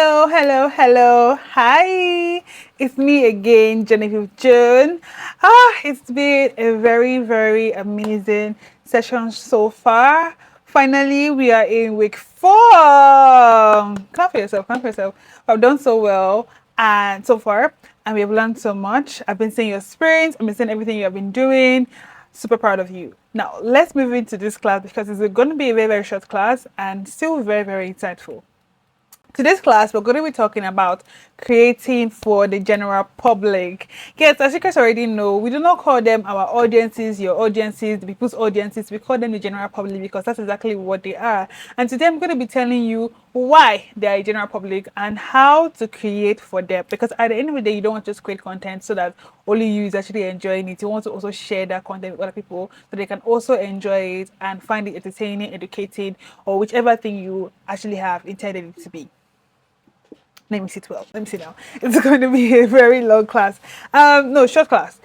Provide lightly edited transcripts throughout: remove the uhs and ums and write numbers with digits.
Hello. Hi, it's me again, Genevieve June. It's been a very amazing session so far. Finally, we are in week 4. Clap for yourself, clap for yourself. I've done so well and so far, and we have learned so much. I've been seeing your experience, I've been seeing everything you have been doing. Super proud of you. Now, let's move into this class because it's going to be a very short class and still very insightful. Today's class, we're going to be talking about creating for the general public. Yes, as you guys already know, we do not call them our audiences, your audiences, the people's audiences. We call them the general public because that's exactly what they are. And today I'm going to be telling you why they are a general public and how to create for them. Because at the end of the day, you don't want to just create content so that only you is actually enjoying it. You want to also share that content with other people so they can also enjoy it and find it entertaining, educating, or whichever thing you actually have intended it to be. Let me sit well. Let me sit down. It's going to be a very long class. No, short class.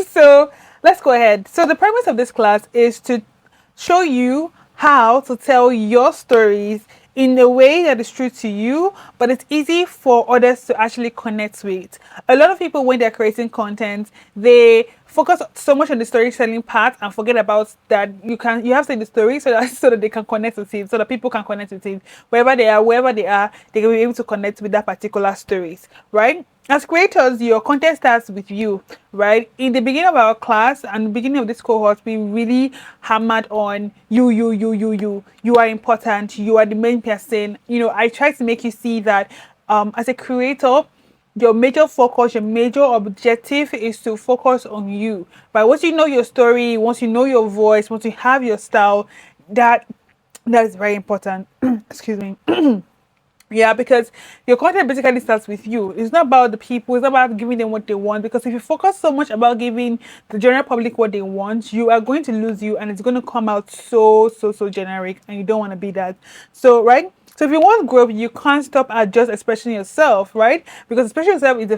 So let's go ahead. So the premise of this class is to show you how to tell your stories in a way that is true to you, but it's easy for others to actually connect with. A lot of people, when they're creating content, they focus so much on the storytelling part and forget about that you have to say the story so that they can connect with it, so that people can connect with it. Wherever they are, they can be able to connect with that particular stories, right? As creators, your content starts with you, right? In the beginning of our class and the beginning of this cohort, we really hammered on you. You are important. You are the main person. I try to make you see that as a creator, your major focus, your major objective is to focus on you. But once you know your story, once you know your voice, once you have your style, that is very important. Excuse me. Yeah, because your content basically starts with you. It's not about the people, it's not about giving them what they want. Because if you focus so much about giving the general public what they want, you are going to lose you and it's going to come out so generic, and you don't want to be that. So, right? So if you want growth, you can't stop at just expressing yourself, right? Because expressing yourself is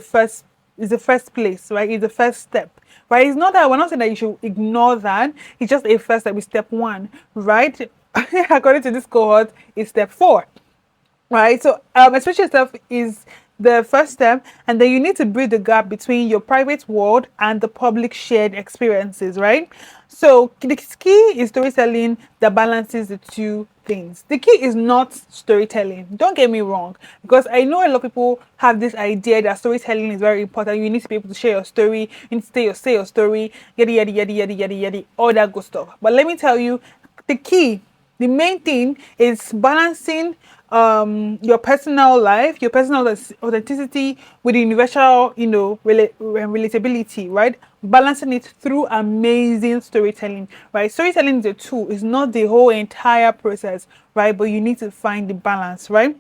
the first place, right? It's the first step. Right? It's not that we're not saying that you should ignore that. It's just a first step, it's step 1, right? According to this cohort, it's step 4. Right, so express yourself is the first step, and then you need to bridge the gap between your private world and the public shared experiences, right? So the key is storytelling that balances the two things. The key is not storytelling, don't get me wrong, because I know a lot of people have this idea that storytelling is very important. You need to be able to share your story, you need to say your story, yada, all that good stuff. But let me tell you, the main thing is balancing your personal life, your personal authenticity with the universal, relatability, right? Balancing it through amazing storytelling, right? Storytelling is a tool, it's not the whole entire process, right? But you need to find the balance, right?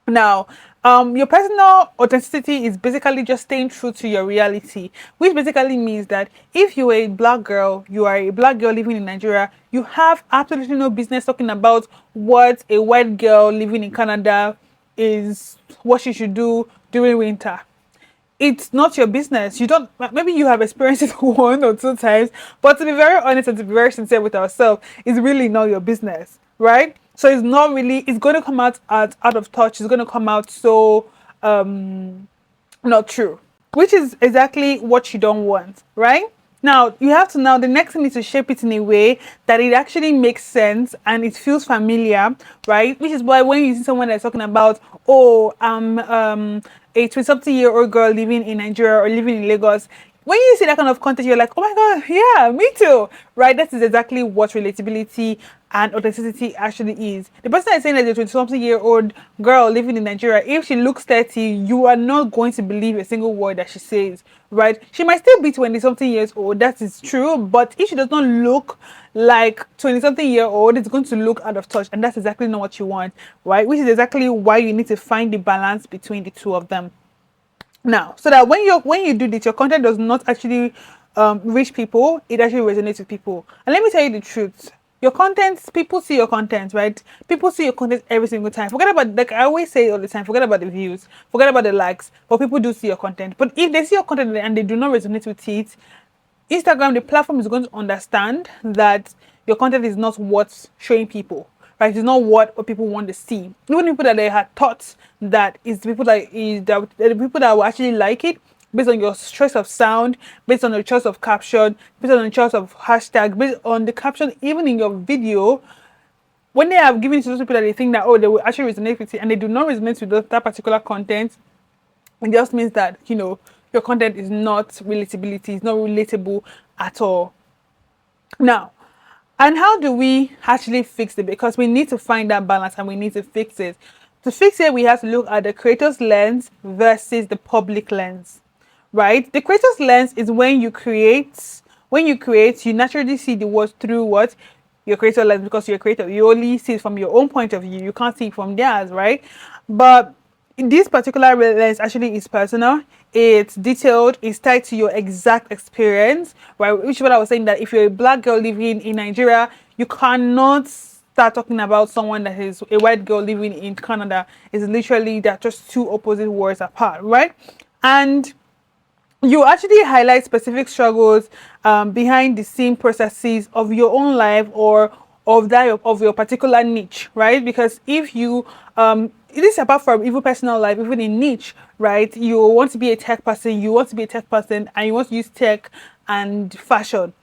Now, your personal authenticity is basically just staying true to your reality, which basically means that if you are a black girl, you are a black girl living in Nigeria, you have absolutely no business talking about what a white girl living in Canada is, what she should do during winter. It's not your business. You don't, maybe you have experienced it 1 or 2 times, but to be very honest and to be very sincere with ourselves, it's really not your business, right? So it's not really, it's going to come out of touch. It's going to come out so not true, which is exactly what you don't want, right? Now, the next thing is to shape it in a way that it actually makes sense and it feels familiar, right? Which is why when you see someone that's talking about, oh, I'm a 20-something-year-old girl living in Nigeria or living in Lagos, when you see that kind of content, you're like, oh my God, yeah, me too, right? That is exactly what relatability and authenticity actually is. The person is saying that the 20-something-year-old girl living in Nigeria, if she looks 30, you are not going to believe a single word that she says, right? She might still be 20-something years old, that is true, but if she does not look like 20-something-year-old, it's going to look out of touch, and that's exactly not what you want, right? Which is exactly why you need to find the balance between the two of them. Now, so that when you do this, your content does not actually reach people, it actually resonates with people. And let me tell you the truth, your content, people see your content, right? People see your content every single time. Forget about, like I always say all the time, forget about the views, forget about the likes, but people do see your content. But if they see your content and they do not resonate with it, Instagram, the platform, is going to understand that your content is not what's showing people, right? It's not what people want to see. Even people that they had thought that is the people that is that the people that will actually like it based on your choice of sound, based on your choice of caption, based on your choice of hashtag, based on the caption, even in your video. When they have given it to those people that they think that, oh, they will actually resonate with it, and they do not resonate with that particular content, it just means that, your content is not relatability, it's not relatable at all. Now, and how do we actually fix it? Because we need to find that balance and we need to fix it. To fix it, we have to look at the creator's lens versus the public lens, right? The creator's lens is when you create, you naturally see the words through what your creator lens, because you're a creator. You only see it from your own point of view. You can't see it from theirs, right? But this particular lens actually is personal, it's detailed, it's tied to your exact experience, right? Which is what I was saying, that if you're a black girl living in Nigeria, you cannot start talking about someone that is a white girl living in Canada. It's literally, they're just two opposite worlds apart, right? And you actually highlight specific struggles, behind the scene processes of your own life, or of that of your particular niche, right? Because if you this is apart from even personal life, even in niche, right? You want to be a tech person, and you want to use tech and fashion.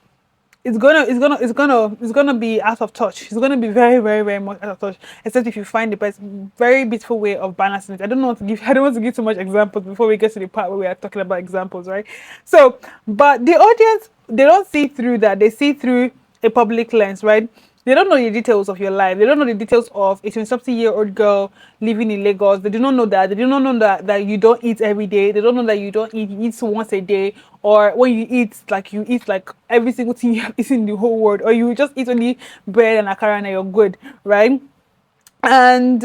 It's gonna be out of touch. It's gonna be very, very, very much out of touch. Except if you find the best, very beautiful way of balancing it. I don't want to give too much examples before we get to the part where we are talking about examples, right? So, but the audience, they don't see through that. They see through a public lens, right? They don't know the details of your life. They don't know the details of a 20-something-year-old girl living in Lagos. They do not know that. They do not know that you don't eat every day. They don't know that you eat once a day. Or when you eat like every single thing you have eaten in the whole world. Or you just eat only bread and akara and you're good, right? And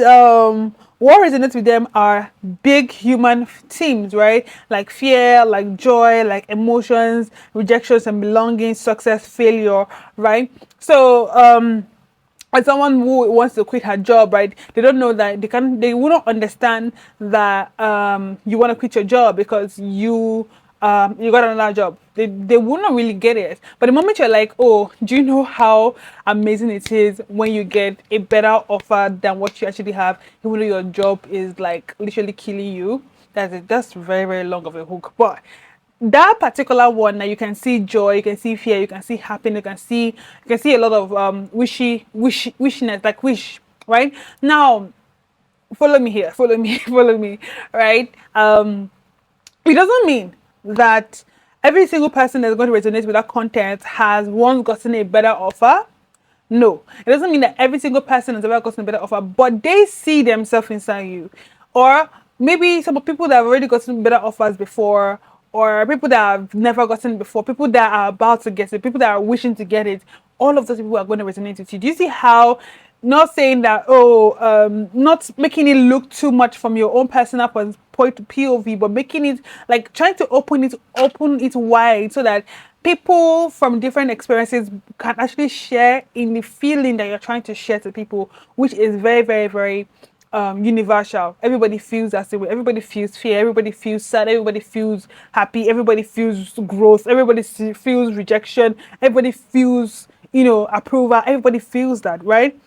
what resonates with them are big human themes, right? Like fear, like joy, like emotions, rejections and belonging, success, failure, right? So as someone who wants to quit her job, right? They don't know that they will not understand that you want to quit your job because you got another job. They will not really get it. But the moment you're like, oh, do you know how amazing it is when you get a better offer than what you actually have, even though your job is like literally killing you? That's very, very long of a hook. But that particular one, that you can see joy, you can see fear, you can see happiness, you can see a lot of wishiness, like wish, right? Now, follow me here, follow me, follow me, right? It doesn't mean that every single person that's going to resonate with that content has once gotten a better offer. No, it doesn't mean that every single person has ever gotten a better offer, but they see themselves inside you. Or maybe some people that have already gotten better offers before, or people that have never gotten before, people that are about to get it, people that are wishing to get it, all of those people are going to resonate with you. Do you see how, not saying that, not making it look too much from your own personal point of POV, but making it like trying to open it wide so that people from different experiences can actually share in the feeling that you're trying to share to people, which is very, very, very universal. Everybody feels that same way. Everybody feels fear. Everybody feels sad. Everybody feels happy. Everybody feels growth. Everybody feels rejection. Everybody feels, approval. Everybody feels that, right?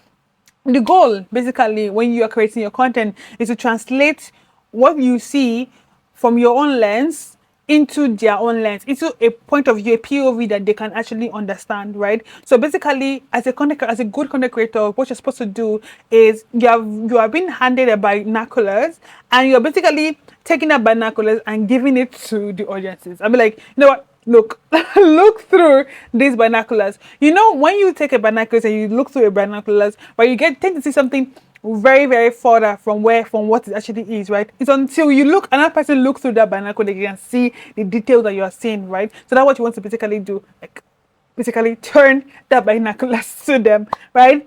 The goal, basically, when you are creating your content, is to translate what you see from your own lens into their own lens, into a point of view, a POV that they can actually understand, right? So basically, as a good content creator, what you're supposed to do is you are being handed a binoculars, and you're basically taking that binoculars and giving it to the audiences. I'll be like, you know what? Look, look through these binoculars. When you take a binoculars and you look through a binoculars, right, you tend to see something very, very further from what it actually is, right? It's until another person look through that binocular, you can see the details that you are seeing, right? So that's what you want to basically do, like basically turn that binoculars to them, right?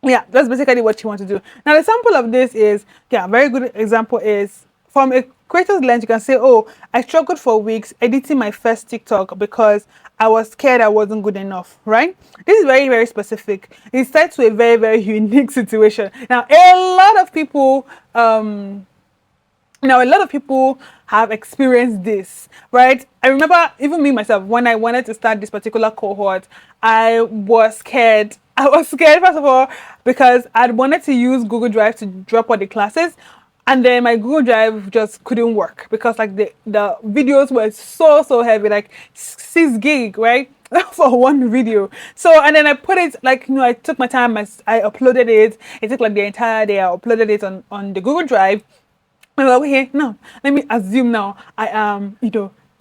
Yeah, that's basically what you want to do. Now, the sample of this is, yeah, very good example is from a creator's lens. You can say, oh, I struggled for weeks editing my first TikTok because I was scared I wasn't good enough, right? This is very, very specific. It's tied to a very, very unique situation. Now, a lot of people, have experienced this, right? I remember even me myself, when I wanted to start this particular cohort, I was scared I was scared, first of all, because I'd wanted to use Google Drive to drop all the classes. And then my Google Drive just couldn't work because like the videos were so heavy, like 6 gig, right? For one video. So, and then I put it like, I took my time, I uploaded it. It took like the entire day. I uploaded it on the Google Drive. I'm like, okay, now let me assume now I am,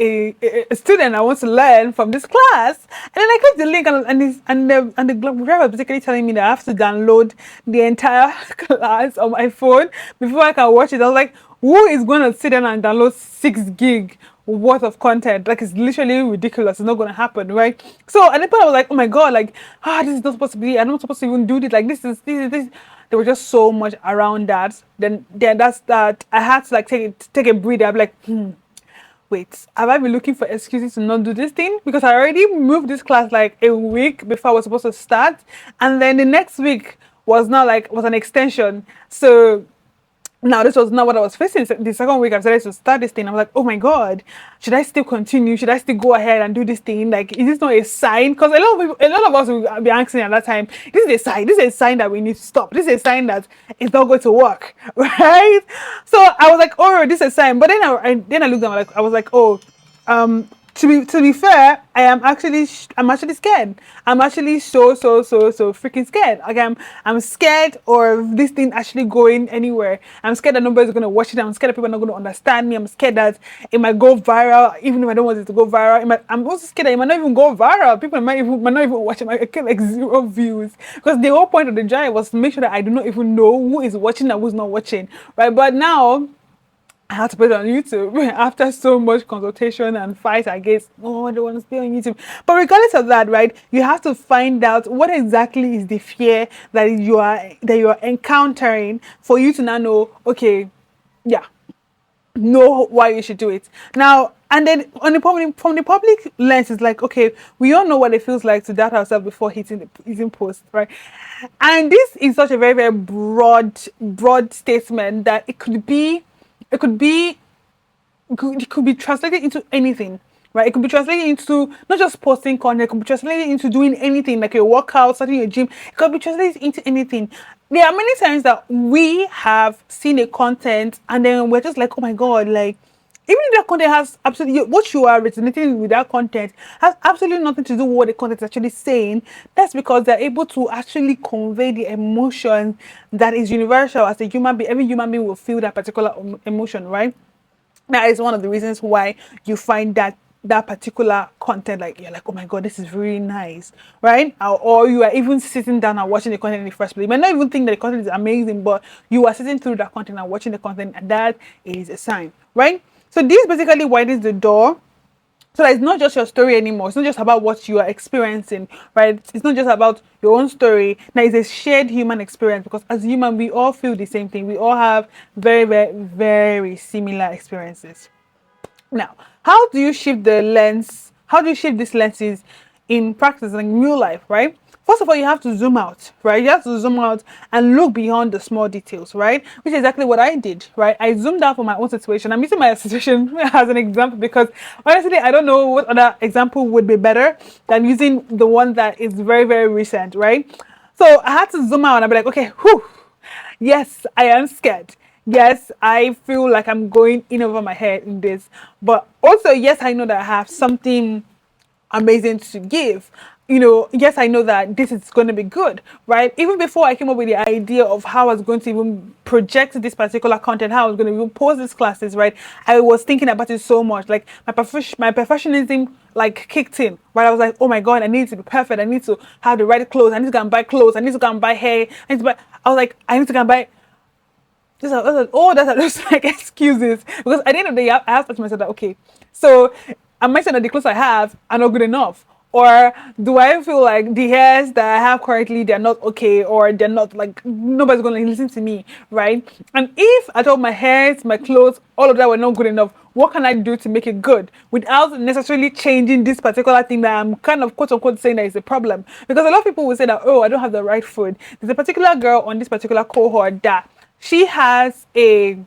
a student. I want to learn from this class, and then I click the link, and the driver was basically telling me that I have to download the entire class on my phone before I can watch it. I was like, who is going to sit down and download 6 gig worth of content? Like, it's literally ridiculous. It's not going to happen, right? So at the point I was like, oh my god, like, this is not supposed to be. I'm not supposed to even do this. Like, this. There was just so much around that. Then that's that. I had to like take a breather. I'm like, wait, have I been looking for excuses to not do this thing? Because I already moved this class like a week before I was supposed to start, and then the next week was an extension. So now this was not what I was facing. The second week I decided to start this thing. I'm like, oh my god, should I still continue? Should I still go ahead and do this thing? Like, is this not a sign? Because a lot of us will be asking at that time, this is a sign. This is a sign that we need to stop. This is a sign that it's not going to work, right? So I was like, oh, this is a sign. But then I looked down, like I was like, oh, to be fair, I'm actually scared. I'm actually so freaking scared. Like I'm scared of this thing actually going anywhere. I'm scared that nobody's gonna watch it. I'm scared that people are not gonna understand me. I'm scared that it might go viral, even if I don't want it to go viral. I'm also scared that it might not even go viral. People might not even watch it. I get like 0 views, because the whole point of the drive was to make sure that I do not even know who is watching and who's not watching, right? But now I had to put it on YouTube after so much consultation and fight against, oh, I don't want to stay on YouTube. But regardless of that, right, you have to find out what exactly is the fear that you are encountering for you to now know, okay, yeah, know why you should do it. Now, and then from the public lens, it's like, okay, we all know what it feels like to doubt ourselves before hitting post, right? And this is such a very, very broad statement that it could be it could be translated into anything, right? It could be translated into not just posting content. It could be translated into doing anything, like your workout, starting your gym. It could be translated into anything. There are many times that we have seen a content and then we're just like, oh my god, like, even if that content has absolutely, what you are resonating with that content has absolutely nothing to do with what the content is actually saying. That's because they're able to actually convey the emotion that is universal as a human being. Every human being will feel that particular emotion, right? That is one of the reasons why you find that particular content, like, you're like, oh my god, this is really nice, right? Or you are even sitting down and watching the content in the first place. You might not even think that the content is amazing, but you are sitting through that content and watching the content, and that is a sign, right? So this basically widens the door, so that it's not just your story anymore. It's not just about what you are experiencing, right? It's not just about your own story. Now it's a shared human experience, because as human, we all feel the same thing. We all have very, very, very similar experiences. Now, how do you shift the lens? How do you shift these lenses in practice, like real life, right? First of all, you have to zoom out, right? You have to zoom out and look beyond the small details, right? Which is exactly what I did, right? I zoomed out for my own situation. I'm using my situation as an example because honestly, I don't know what other example would be better than using the one that is very, very recent, right? So I had to zoom out and I'd be like, okay, whew, yes, I am scared. Yes, I feel like I'm going in over my head in this. But also, yes, I know that I have something amazing to give. Yes, I know that this is going to be good, right? Even before I came up with the idea of how I was going to even project this particular content, how I was going to even post these classes, right? I was thinking about it so much. Like my perfectionism like kicked in, right? I was like, oh my god, I need to be perfect. I need to have the right clothes. I need to go and buy clothes. I need to go and buy hair. I was like, I need to go and buy. That's just like excuses, because at the end of the day, I have to ask myself that, okay, so am I saying that the clothes I have are not good enough? Or do I feel like the hairs that I have currently, they're not okay, or they're not, like, nobody's going to listen to me, right? And if at all my hairs, my clothes, all of that were not good enough, what can I do to make it good without necessarily changing this particular thing that I'm kind of quote unquote saying that is a problem? Because a lot of people will say that, oh, I don't have the right food. There's a particular girl on this particular cohort that she has a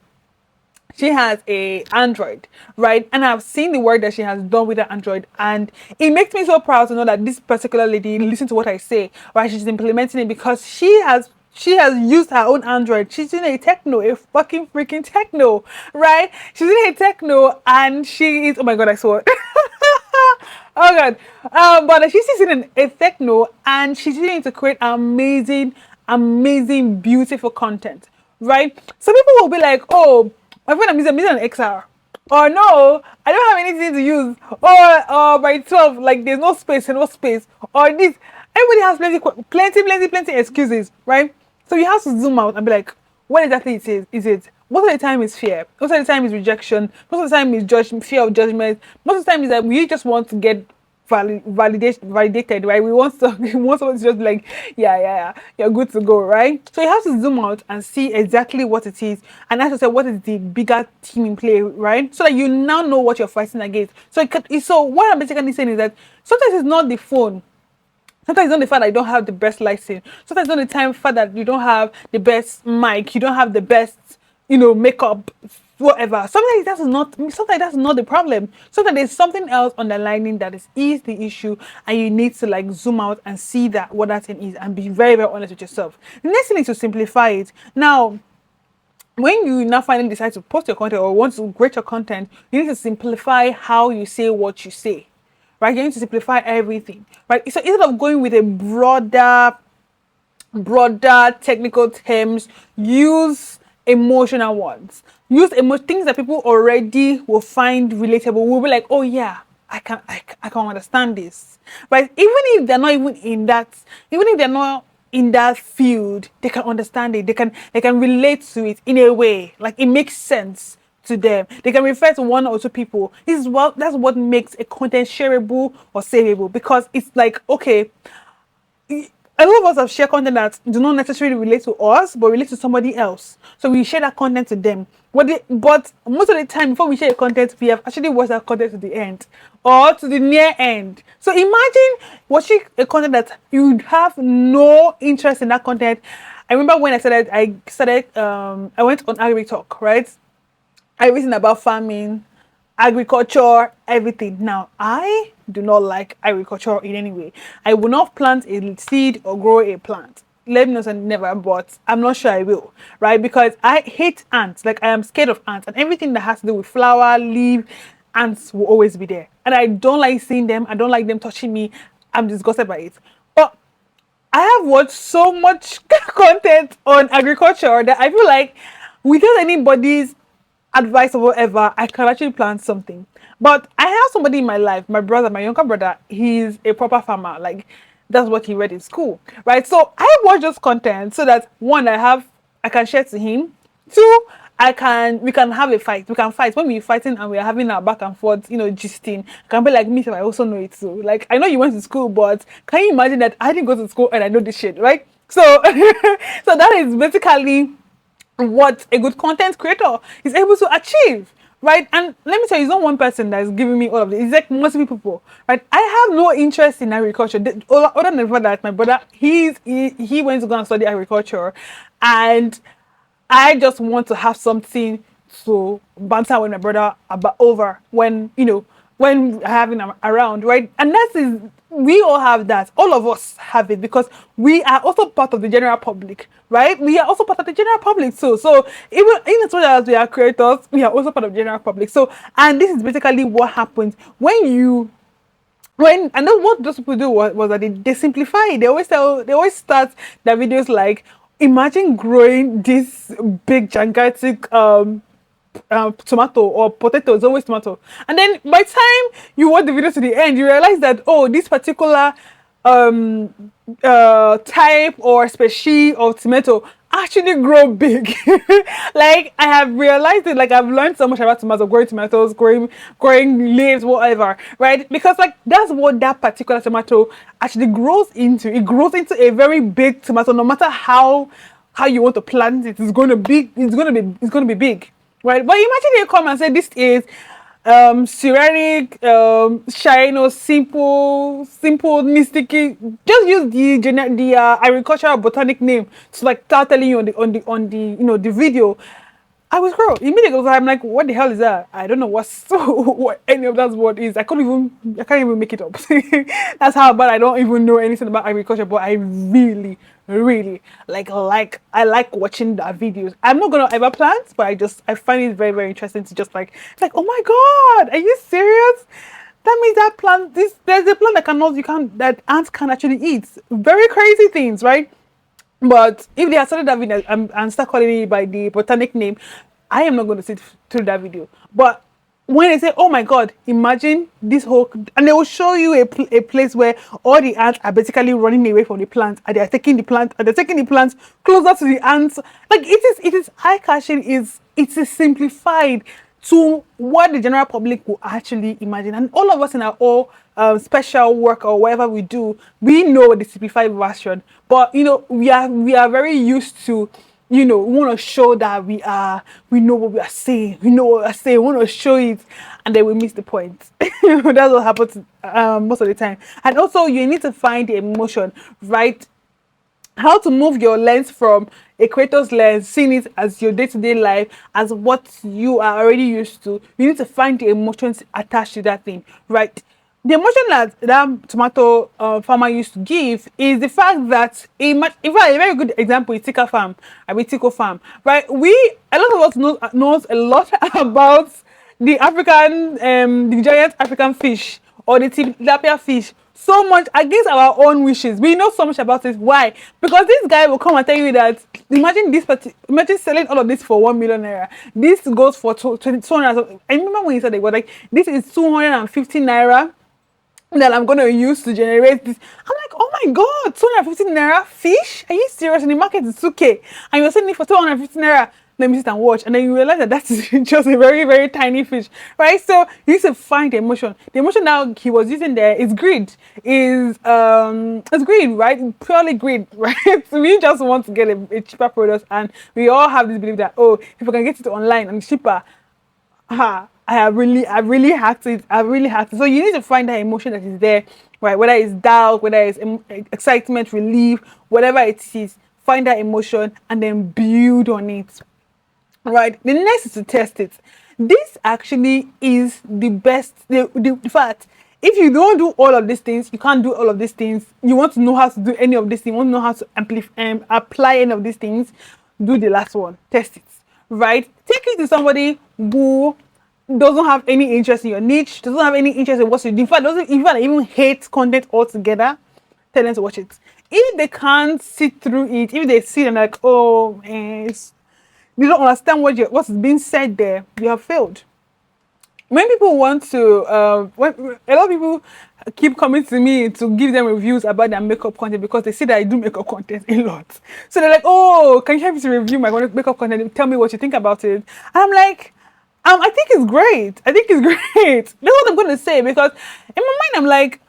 She has a Android, right? And I've seen the work that she has done with the Android, and it makes me so proud to know that this particular lady listen to what I say, right? She's implementing it because she has used her own Android. She's in a techno, a fucking freaking techno, right? She's in a techno, and she is, oh my god, I saw it. Oh god. But she's using a techno, and she's using it to create amazing, beautiful content, right? Some people will be like, oh, my friend, I'm using an XR. Or no, I don't have anything to use. Or by 12, like there's no space. Or this. Everybody has plenty excuses, right? So you have to zoom out and be like, what exactly is it? Most of the time is fear. Most of the time is rejection. Most of the time is fear of judgment. Most of the time is that we just want to get validated, right? We want to we want someone to just be like, yeah, you're good to go, right? So you have to zoom out and see exactly what it is, and as I said, what is the bigger team in play, right? So that you now know what you're fighting against. So what I'm basically saying is that sometimes it's not the phone. Sometimes it's not the fact that you don't have the best lighting. Sometimes it's not the fact that you don't have the best mic, you don't have the best, makeup, whatever. Sometimes that's not the problem. Sometimes there's something else underlining that is the issue, and you need to like zoom out and see that what that thing is and be very, very honest with yourself. The next thing is to simplify it. Now, when you now finally decide to post your content or want to create your content, you need to simplify how you say what you say, right? You need to simplify everything, right? So instead of going with a broader technical terms, use emotional ones. Use things that people already will find relatable. Will be like, oh yeah, I can understand this, right? Even if they're not in that field, they can understand it. They can relate to it in a way, like it makes sense to them. They can refer to one or two people. That's what makes a content shareable or savable, because it's like, okay, a lot of us have shared content that do not necessarily relate to us, but relate to somebody else. So we share that content to them. But most of the time, before we share the content, we have actually watched that content to the end or to the near end. So imagine watching a content that you have no interest in that content. I remember when I went on Agri Talk, right? I reason about farming, agriculture, everything. Now, I do not like agriculture in any way. I will not plant a seed or grow a plant. Let me know never, but I'm not sure I will, right? Because I hate ants. Like, I am scared of ants, and everything that has to do with flower, leaf, ants will always be there. And I don't like seeing them. I don't like them touching me. I'm disgusted by it. But I have watched so much content on agriculture that I feel like without anybody's advice or whatever, I can actually plant something. But I have somebody in my life, my brother, my younger brother, he's a proper farmer. Like, that's what he read in school, right? So I watch those content so that one, I can share to him. Two, we can have a fight. We can fight when we're fighting and we're having our back and forth, gisting. I can be like, me, so I also know it too. Like, I know you went to school, but can you imagine that I didn't go to school and I know this shit, right? So, so that is basically what a good content creator is able to achieve, right? And let me tell you, it's not one person that is giving me all of this. It's like multiple people, right? I have no interest in agriculture. Other than the fact that my brother, he went to go and study agriculture, and I just want to have something to banter with my brother about over when having him around, right? And we all have that. All of us have it because we are also part of the general public, right? We are also part of the general public too. So even as well as we are creators, we are also part of the general public. So, and this is basically what happens when and then what those people do was that they simplify it. They always start their videos like, imagine growing this big gigantic tomato or potato. Is always tomato, and then by the time you watch the video to the end, you realize that, oh, this particular type or species of tomato actually grow big. Like, I have realized it. Like, I've learned so much about tomatoes, growing leaves, whatever, right? Because like that's what that particular tomato actually grows into. It grows into a very big tomato. No matter how you want to plant it, it's going to be big, right? But imagine you come and say this is ceramic, shine or simple, mysticky. Just use the agricultural botanic name to like start telling you on the the video. I was scroll immediately. I'm like, what the hell is that? I don't know what any of that word is. I can't even make it up. That's how bad I don't even know anything about agriculture. But I really, really I like watching the videos. I'm not gonna ever plant, but I find it very, very interesting to just like, oh my god, are you serious? That means that plant, there's a plant that ants can actually eat. Very crazy things, right? But if they had started that video and start calling it by the botanic name, I am not going to sit through that video. But when they say, oh my god, imagine this whole, and they will show you a place where all the ants are basically running away from the plant, and they're taking the plant, and they're taking the plants closer to the ants. Like it is eye catching. It is simplified to what the general public will actually imagine. And all of us in our all special work or whatever we do, we know the simplified version. But we are very used to, we want to show that we know what we are saying. We know what we are saying. We want to show it, and then we miss the point. That's what happens most of the time. And also, you need to find the emotion, right? How to move your lens from a creator's lens, seeing it as your day-to-day life, as what you are already used to. You need to find the emotions attached to that thing, right? The emotion that tomato farmer used to give is the fact that in fact, a very good example is Tika farm, Tico farm, right? A lot of us knows a lot about the giant African fish or the tilapia fish, so much against our own wishes. We know so much about it. Why? Because this guy will come and tell you that, imagine selling all of this for 1 million naira. This goes for 200. I remember when he said it was like, this is 250 naira that I'm going to use to generate this. I'm like, oh my god, 250 naira fish? Are you serious? In the market is 2k and you're selling it for 250 naira. Let me sit and watch, and then you realize that is just a very, very tiny fish, right? So you need to find the emotion. The emotion that he was using there is greed. It's greed, right? Purely greed, right? So we just want to get a cheaper product, and we all have this belief that, oh, if I can get it online and cheaper, I really hacked it. I really hacked it. So you need to find that emotion that is there, right? Whether it's doubt, whether it's excitement, relief, whatever it is, find that emotion and then build on it. Right. The next is to test it. This actually is the best. The fact, if you don't do all of these things, you can't do all of these things. You want to know how to do any of these things. You want to know how to apply any of these things. Do the last one. Test it. Right. Take it to somebody who doesn't have any interest in your niche, doesn't have any interest in what you do. In fact, doesn't even hate content altogether. Tell them to watch it. If they can't sit through it, if they see and like, oh, you don't understand what's being said there, you have failed. When people want to, when a lot of people keep coming to me to give them reviews about their makeup content because they see that I do makeup content a lot. So they're like, oh, can you help me to review my makeup content? Tell me what you think about it. And I'm like, I think it's great. I think it's great. That's what I'm going to say, because in my mind, I'm like,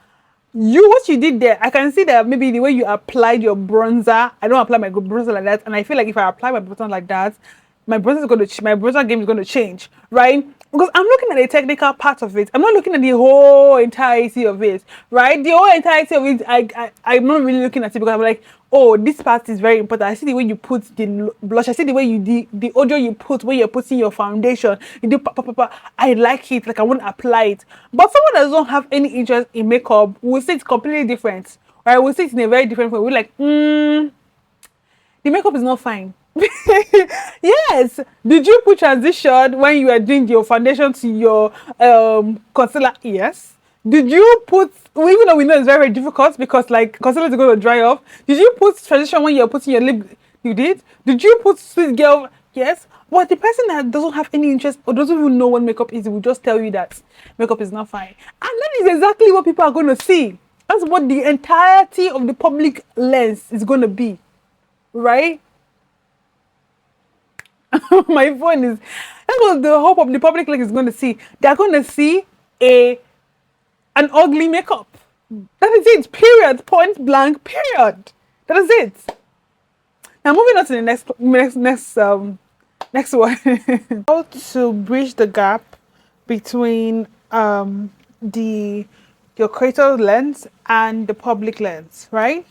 what you did there, I can see that maybe the way you applied your bronzer, I don't apply my bronzer like that, and I feel like if I apply my bronzer like that, my bronzer game is going to change, right? Because I'm looking at the technical part of it. I'm not looking at the whole entirety of it, right? The whole entirety of it, I'm not really looking at it because I'm like, oh, this part is very important. I see the way you put the blush. I see the way the audio you put when you're putting your foundation. You do I like it. Like I want to apply it. But someone that doesn't have any interest in makeup will see it completely different, right? We'll see it in a very different way. We're like, the makeup is not fine. Yes. Did you put transition when you were doing your foundation to your concealer? Yes. Did you put, even though we know it's very, very difficult because like concealer is going to dry off, did you put transition when you're putting your lip? You did. Did you put sweet girl? Yes. But the person that doesn't have any interest or doesn't even know what makeup is will just tell you that makeup is not fine, and that is exactly what people are going to see. That's what the entirety of the public lens is going to be, right? My phone is, that's what the hope of the public is going to see. They're going to see an ugly makeup. That is it. Period. Point blank. Period. That is it. Now moving on to the next one. How to bridge the gap between your creator lens and the public lens, right?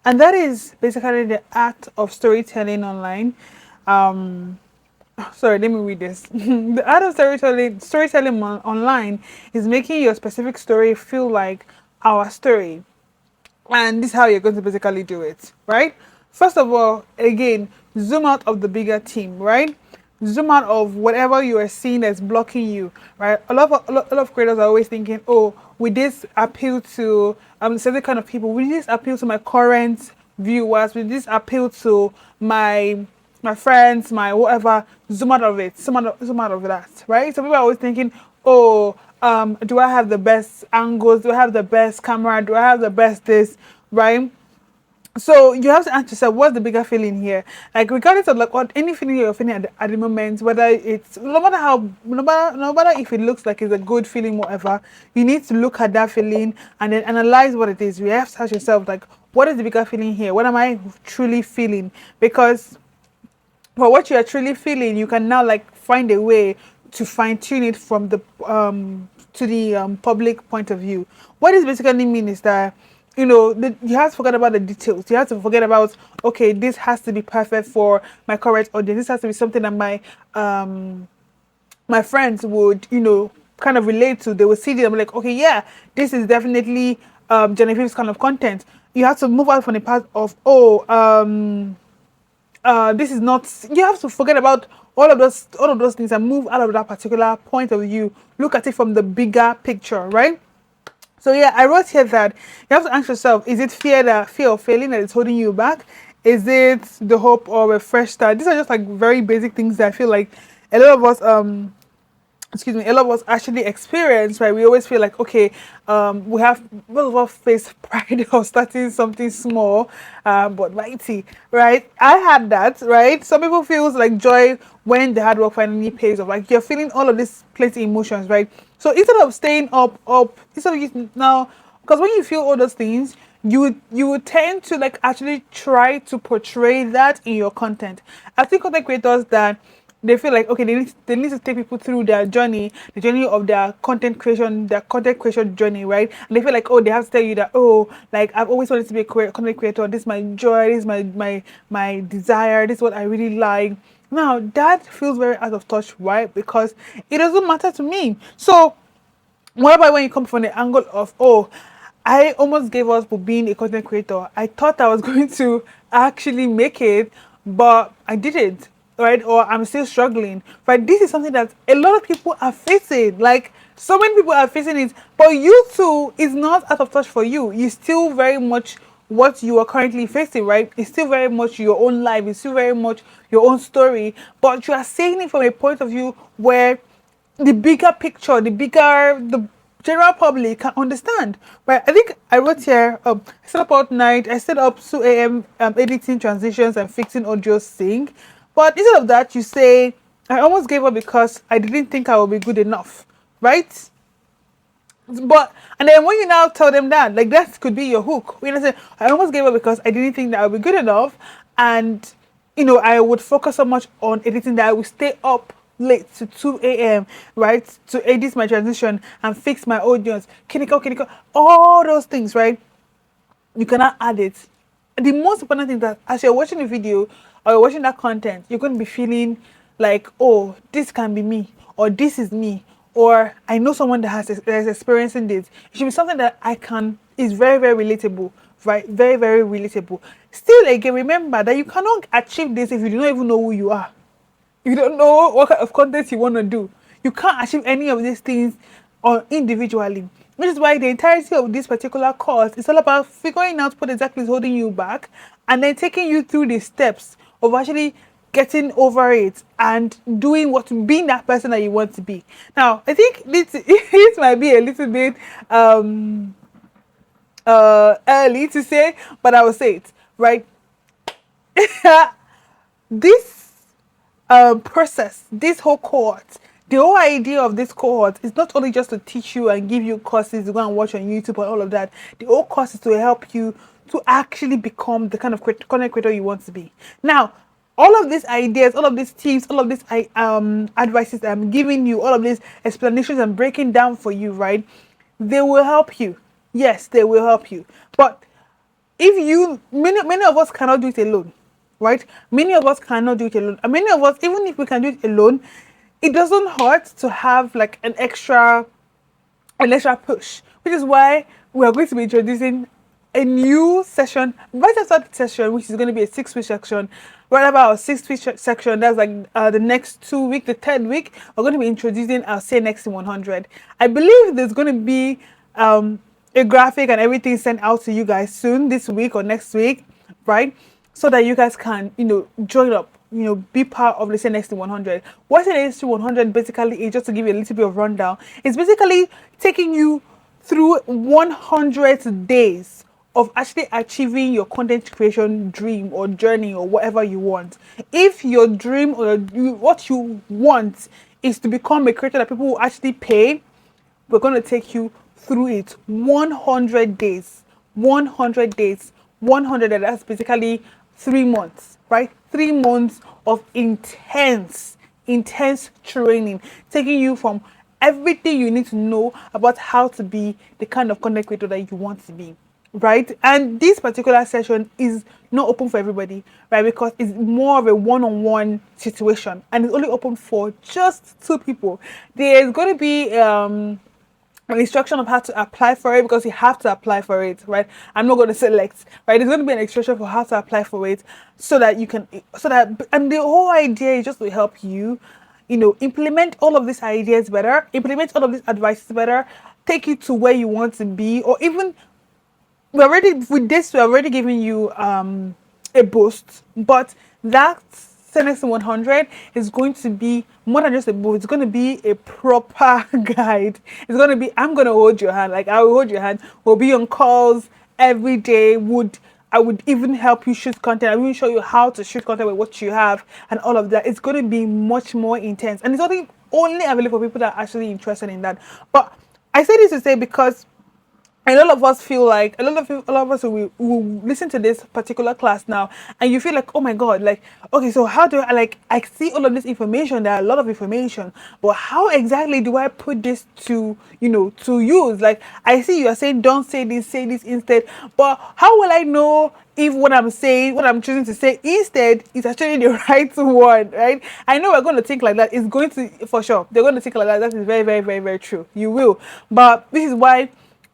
And that is basically the act of storytelling online. Sorry, let me read this. The art of storytelling online is making your specific story feel like our story. And this is how you're going to basically do it, right? First of all, again, zoom out of the bigger team, right? Zoom out of whatever you are seeing that's blocking you, right? A lot of creators are always thinking, oh, will this appeal to certain kind of people? Will this appeal to my current viewers? Will this appeal to my friends, my whatever? Zoom out of it. Zoom out of that, right? So people are always thinking, oh, do I have the best angles? Do I have the best camera? Do I have the best this, right? So you have to ask yourself, what's the bigger feeling here? Like regardless of like what any feeling you're feeling at the moment, whether it's no matter if it looks like it's a good feeling, whatever, you need to look at that feeling and then analyze what it is. You have to ask yourself, like, what is the bigger feeling here? What am I truly feeling? Because for what you are truly feeling, you can now like find a way to fine tune it from the to the public point of view. What this basically mean is that you have to forget about the details. You have to forget about, okay, this has to be perfect for my current audience. This has to be something that my friends would kind of relate to. They would see them like, okay, yeah, this is definitely Genevieve's kind of content. You have to move out from the part of, this is not. You have to forget about all of those things and move out of that particular point of view. Look at it from the bigger picture, right? So yeah, I wrote here that you have to ask yourself: is it fear of failing that is holding you back? Is it the hope of a fresh start? These are just like very basic things that I feel like a lot of us a lot of us actually experience, right? We always feel like, okay, we have most of us face pride of starting something small, but mighty, right? I had that, right? Some people feels like joy when the hard work finally pays off. Like you're feeling all of these plenty emotions, right? So instead of staying up, instead of now, because when you feel all those things, you would tend to like actually try to portray that in your content. I think content creators that they feel like, okay, they need to take people through their journey, the journey of their content creation journey, right? And they feel like, oh, they have to tell you that, oh, like I've always wanted to be a content creator. This is my joy. This is my desire. This is what I really like. Now that feels very out of touch, right? Because it doesn't matter to me. So what about when you come from the angle of, oh, I almost gave up for being a content creator. I thought I was going to actually make it, but I didn't, right? Or I'm still struggling. Right? This is something that a lot of people are facing. Like so many people are facing it, but you too is not out of touch for you. You still very much what you are currently facing, right? It's still very much your own life. It's still very much your own story, but you are saying it from a point of view where the bigger picture, the general public can understand. Right? I think I wrote here, I set up all night, I set up 2 a.m. Editing transitions and fixing audio sync. But instead of that, you say, I almost gave up because I didn't think I would be good enough. Right? But and then when you now tell them that, like that could be your hook. You know, say I almost gave up because I didn't think that I would be good enough, and I would focus so much on editing that I would stay up late to 2 a.m. right to edit my transition and fix my audience, clinical, all those things, right? You cannot add it. The most important thing is that as you're watching the video or you're watching that content, you're going to be feeling like, oh, this can be me, or this is me, or I know someone that is experiencing this. It should be something that is very, very relatable, right? Very, very relatable. Still, again, remember that you cannot achieve this if you do not even know who you are. You don't know what kind of content you want to do. You can't achieve any of these things individually. Which is why the entirety of this particular course is all about figuring out what exactly is holding you back and then taking you through the steps of actually getting over it and being that person that you want to be. Now, I think this might be a little bit early to say, but I will say it, right? This process, this whole cohort, the whole idea of this cohort is not only just to teach you and give you courses to go and watch on YouTube and all of that. The whole course is to help you to actually become the kind of content creator you want to be. Now, all of these ideas, all of these tips, all of these advices I'm giving you, all of these explanations I'm breaking down for you, right? They will help you. Yes, they will help you. But if many of us cannot do it alone. right? Many of us cannot do it alone. And many of us, even if we can do it alone, it doesn't hurt to have like an extra push, which is why we are going to be introducing a new session right after the session, which is going to be a 6 week section. Right about our 6 week section, that's like the next 2 week, the third week, we're going to be introducing our Say Next to 100. I believe there's going to be a graphic and everything sent out to you guys soon, this week or next week, right? So that you guys can, join up, be part of the Say Next to 100. What Say Next to 100 basically is, just to give you a little bit of rundown, it's basically taking you through 100 days of actually achieving your content creation dream or journey or whatever you want. If your dream or what you want is to become a creator that people will actually pay, we're going to take you through it. 100 days. 100 days. 100, and that's basically 3 months, right? 3 months of intense training, taking you from everything you need to know about how to be the kind of content creator that you want to be, right? And this particular session is not open for everybody, right? Because it's more of a one-on-one situation, and it's only open for just 2 people. There's going to be an instruction of how to apply for it, because you have to apply for it, right? I'm not going to select, right? There's going to be an instruction for how to apply for it, so that you can, and the whole idea is just to help you, implement all of these ideas better, implement all of these advices better, take you to where you want to be, or even we're already giving you a boost, but that Next 100 is going to be more than just a book. It's going to be a proper guide. It's going to be, I'm going to hold your hand. Like, I will hold your hand. We'll be on calls every day. I would even help you shoot content. I will show you how to shoot content with what you have and all of that. It's going to be much more intense. And it's only available for people that are actually interested in that. But I say this to say, because a lot of us feel like, a lot of us will listen to this particular class now, and you feel like, oh my god, like, okay, so how do I, like, I see all of this information, there are a lot of information, but how exactly do I put this to, to use? Like, I see you are saying, don't say this instead, but how will I know if what I'm saying, what I'm choosing to say instead is actually the right one, right? I know we're going to think like that. It's going to, for sure, they're going to think like that. That is very, very, very, very true. You will. But this is why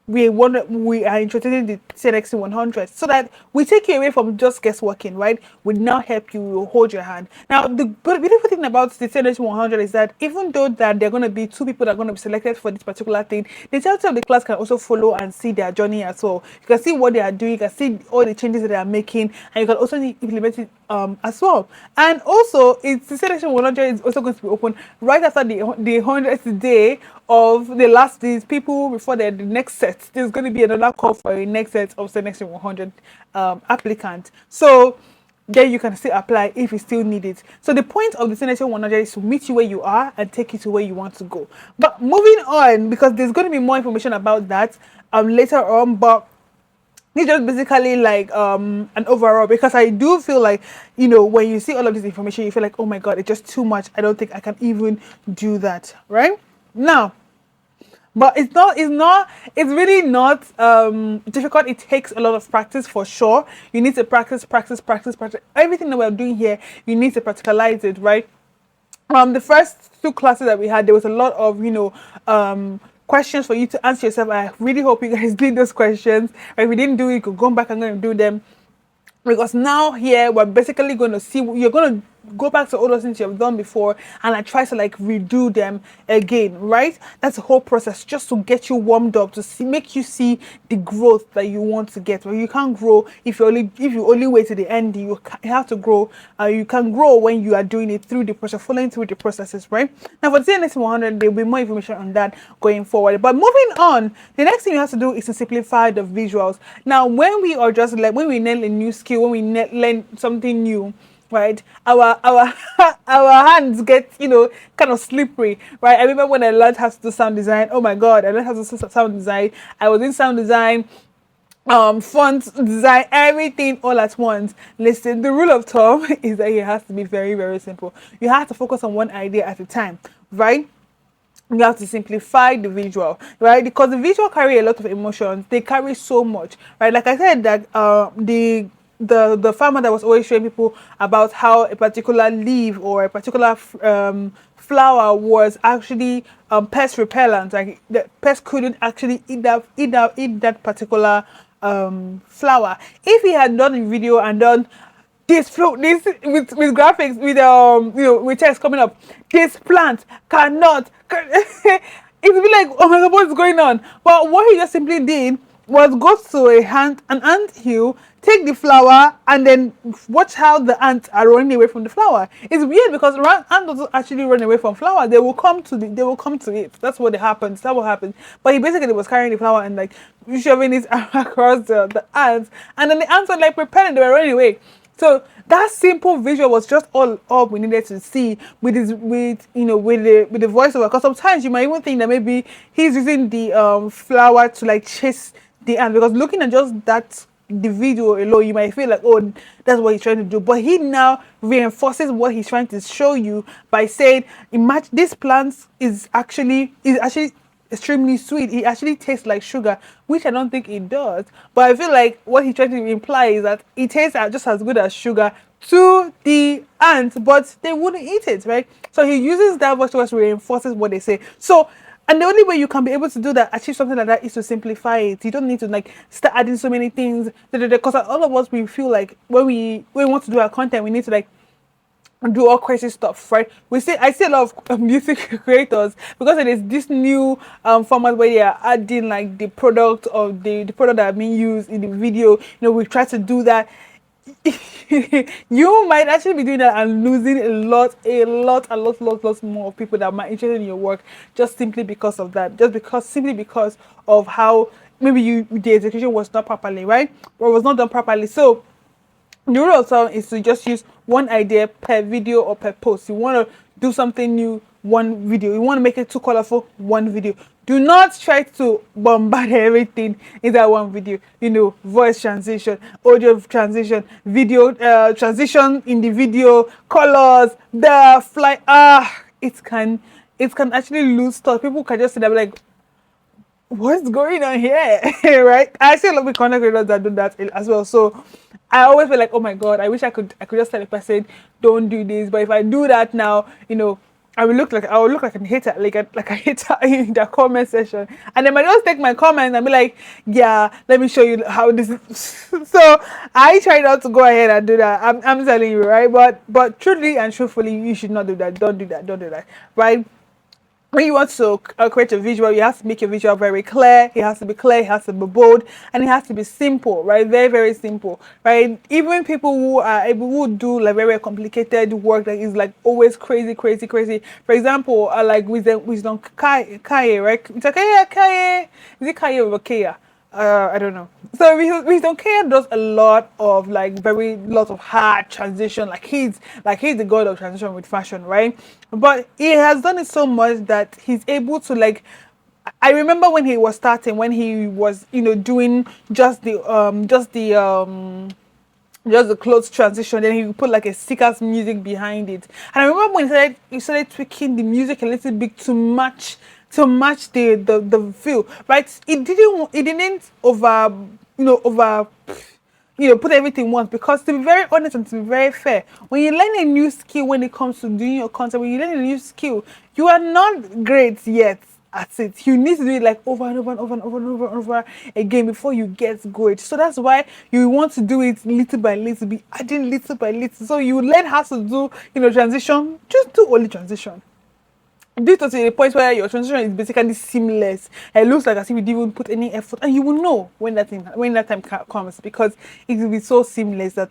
we are introducing the TEDx 100, so that we take you away from just guessworking, right? We now help you, we'll hold your hand. Now, the beautiful thing about the TEDx 100 is that even though that there are going to be 2 people that are going to be selected for this particular thing, the title of the class can also follow and see their journey as well. You can see what they are doing, you can see all the changes that they are making, and you can also implement it as well. And also, it's the TEDx 100 is also going to be open right after the 100th day of the last days. People, before the next set, there's going to be another call for a next set of the next 100 applicants. So then you can still apply if you still need it. So the point of the Selection 100 is to meet you where you are and take you to where you want to go. But moving on, because there's going to be more information about that later on, but it's just basically like an overall, because I do feel like, when you see all of this information, you feel like, oh my god, it's just too much. I don't think I can even do that, right? Now, but it's really not difficult. It takes a lot of practice, for sure. You need to practice everything that we're doing here. You need to practicalize it, right? The first 2 classes that we had, there was a lot of questions for you to answer yourself. I really hope you guys did those questions. If you didn't do it, you could go back and go and do them, because now here we're basically going to see, you're going to go back to all those things you have done before, and I try to like redo them again, right? That's the whole process, just to get you warmed up, to make you see the growth that you want to get. Well, you can't grow if you only wait to the end. You have to grow. You can grow when you are doing it through the process, following through the processes, right? Now for the CNS 100, there will be more information on that going forward. But moving on, the next thing you have to do is to simplify the visuals. Now, when we are just like, when we learn a new skill, when we learn something new, right, our our hands get kind of slippery, right? I remember when I learned how to do sound design. Oh my god, I learned how to do sound design. I was in sound design, font design, everything all at once. Listen, the rule of thumb is that it has to be very, very simple. You have to focus on one idea at a time, right? You have to simplify the visual, right? Because the visual carry a lot of emotions. They carry so much, right? Like I said, that the farmer that was always showing people about how a particular leaf or a particular flower was actually pest repellent. Like the pest couldn't actually eat that particular flower. If he had done a video and done this with graphics, with with text coming up, this plant cannot it would be like, oh my god, what's going on? But what he just simply did was go to an ant hill, take the flower, and then watch how the ants are running away from the flower. It's weird because ants don't actually run away from flower. They will come to it. That's what happens. That's what happened. But he basically was carrying the flower and like shoving it across the ants, and then the ants were like preparing. They were running away. So that simple visual was just all we needed to see with the voiceover. Because sometimes you might even think that maybe he's using the flower to like chase the ant, because looking at just the video alone, you might feel like, oh, that's what he's trying to do. But he now reinforces what he's trying to show you by saying, imagine this plant is actually extremely sweet. It actually tastes like sugar, which I don't think it does. But I feel like what he's trying to imply is that it tastes just as good as sugar to the ants, but they wouldn't eat it, right? So he uses that voice to reinforces what they say. So, and the only way you can be able to do that, achieve something like that, is to simplify it. You don't need to like start adding so many things. Because all of us, we feel like when we want to do our content, we need to like do all crazy stuff, right? I see a lot of music creators, because it is this new format where they are adding like the product of the product that are being used in the video. We try to do that. You might actually be doing that and losing a lot more of people that might be interested in your work, just simply because of that, simply because of how maybe the execution was not properly, right, or was not done properly. So the rule of thumb is to just use one idea per video or per post. You want to do something new, one video. You want to make it too colorful, one video. Do not try to bombard everything in that one video. Voice transition, audio transition, video transition in the video, colors, the fly. It can actually lose stuff. People can just sit there and be like, what's going on here? Right? I see a lot of content creators that do that as well. So I always feel like, oh my god, I wish I could just tell the person, don't do this. But if I do that now, I will look like a hater, like a hater in the comment section. And then I just take my comments and be like, yeah, let me show you how this is. So I try not to go ahead and do that. I'm telling you, right? But truly and truthfully, you should not do that. Don't do that, right? When you want to create a visual, you have to make your visual very clear. It has to be clear, it has to be bold, and it has to be simple, right? Very, very simple, right? Even people who do like very complicated work that is like always crazy. For example, like wisdom Kaye, right? It's like Kaye. Is it Kaye or Kaya? I don't know. So Wisdom Care does a lot of lot of hard transition. Like he's the god of transition with fashion, right? But he has done it so much that he's able to like. I remember when he was starting, when he was doing just the clothes transition, then he would put like a stickers music behind it. And I remember when he started tweaking the music a little bit to match the feel, right? It didn't over put everything once, because to be very honest and to be very fair, when you learn a new skill when it comes to doing your content, when you learn a new skill, you are not great yet at it. You need to do it like over and over again before you get good. So that's why you want to do it little by little, be adding little by little. So you learn how to do transition. Just do only transition. Do it to the point where your transition is basically seamless. It looks like as if you didn't even put any effort, and you will know when that time comes, because it will be so seamless that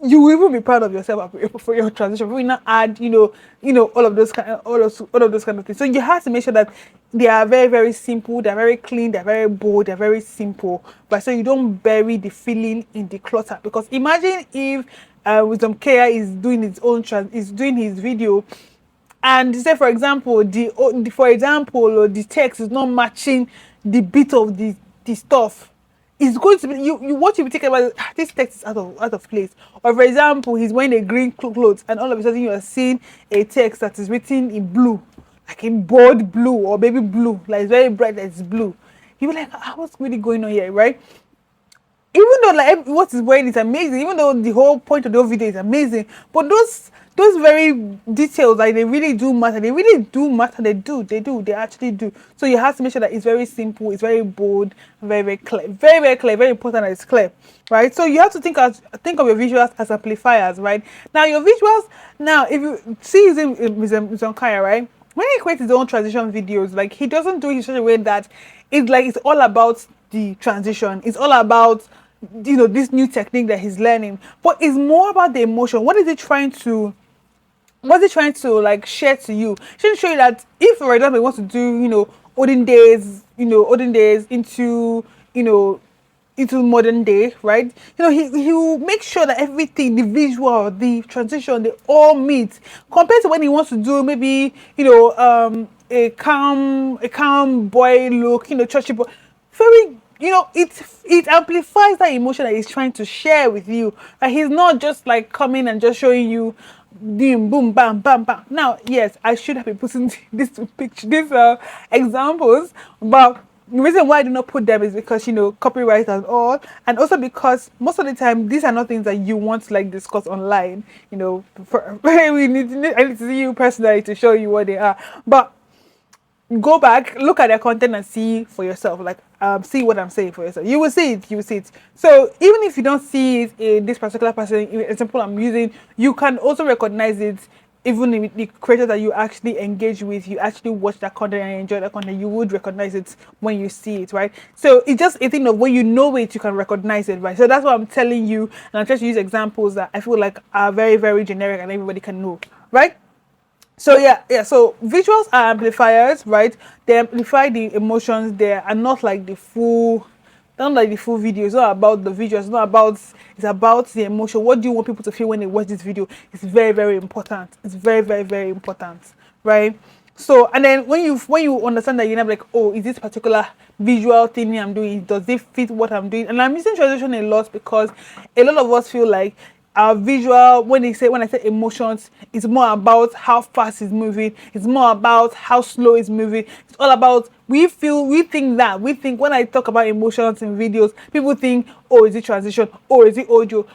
you will even be proud of yourself for your transition. We will not add, all of those kind of things. So you have to make sure that they are very, very simple. They're very clean. They're very bold. They're very simple. But so you don't bury the feeling in the clutter. Because imagine if Wisdom Care is doing his video, and say for example the text is not matching the bit of the stuff. It's going to be what you be thinking about, this text is out of place. Or for example, he's wearing a green clothes and all of a sudden you are seeing a text that is written in blue, like in bold blue or baby blue, like it's very bright, that it's blue. You be like, what's really going on here, right? even though like what is wearing is amazing, even though the whole point of the whole video is amazing, but those very details, like they really do matter. They really do matter. They actually do. So you have to make sure that it's very simple, it's very bold, very very clear, very clear, very important that it's clear, right? So you have to think of your visuals as amplifiers, right? Now your visuals, now if you see using Zonkaya, right? When he creates his own transition videos, like he doesn't do it in such a way that it's like it's all about the transition. It's all about this new technique that he's learning, but it's more about the emotion. What's he trying to like share to you? Should show you that if, for example, he wants to do olden days into modern day, right? He will make sure that everything, the visual, the transition, they all meet. Compared to when he wants to do maybe a calm boy look, churchy boy, very it amplifies that emotion that he's trying to share with you. Like he's not just like coming and just showing you boom, boom, bam, bam, bam. Now, yes, I should have been putting these examples, but the reason why I do not put them is because copyright and all, and also because most of the time these are not things that you want to like discuss online. I need to see you personally to show you what they are, but go back, look at their content and see for yourself. Like see what I'm saying for yourself. You will see it. You will see it. So even if you don't see it in this particular person, example I'm using, you can also recognize it. Even in the creators that you actually engage with, you actually watch that content and enjoy that content, you would recognize it when you see it, right? So it's just a thing of when you know it, you can recognize it, right? So that's what I'm telling you, and I'm trying to use examples that I feel like are very, very generic and everybody can know, right? So yeah. So visuals are amplifiers, right? They amplify the emotions. They are not like the full, not like the full video. It's not about the visual. It's not about. It's about the emotion. What do you want people to feel when they watch this video? It's very very important. It's very very very important, right? So and then when you understand that, you're not like, oh, is this particular visual thing I'm doing, does it fit what I'm doing? And I'm using transition a lot because a lot of us feel like our visual, when I say emotions, it's more about how fast it's moving, it's more about how slow it's moving. It's all about we think when I talk about emotions in videos, people think, oh, is it transition, or is it audio?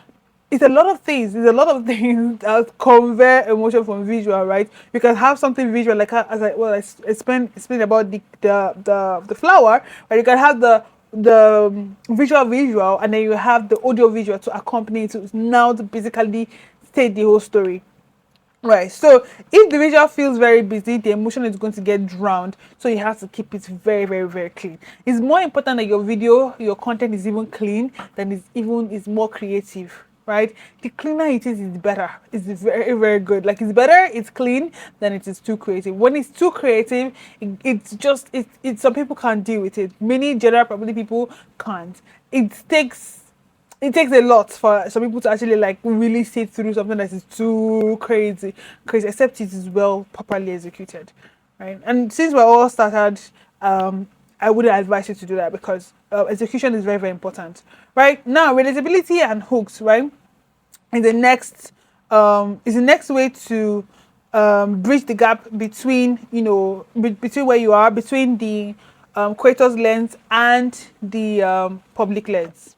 It's a lot of things. There's a lot of things that convey emotion from visual, right? You can have something visual, like I explained about the flower, right? You can have the visual, and then you have the audio visual to accompany it, to now to basically state the whole story. Right, so if the visual feels very busy, the emotion is going to get drowned. So you have to keep it very, very, very clean. It's more important that your content is even clean than is more creative. Right, the cleaner it is better. It's very, very good. Like it's better, it's clean than it is too creative. When it's too creative, it's some people can't deal with it. Many general probably people can't. It takes a lot for some people to actually like really sit through something that is too crazy, except it is well properly executed, right? And since we're all started, I wouldn't advise you to do that because execution is very very important, right? Now relatability and hooks, right, is the next way to bridge the gap between between where you are, between the creator's lens and the public lens,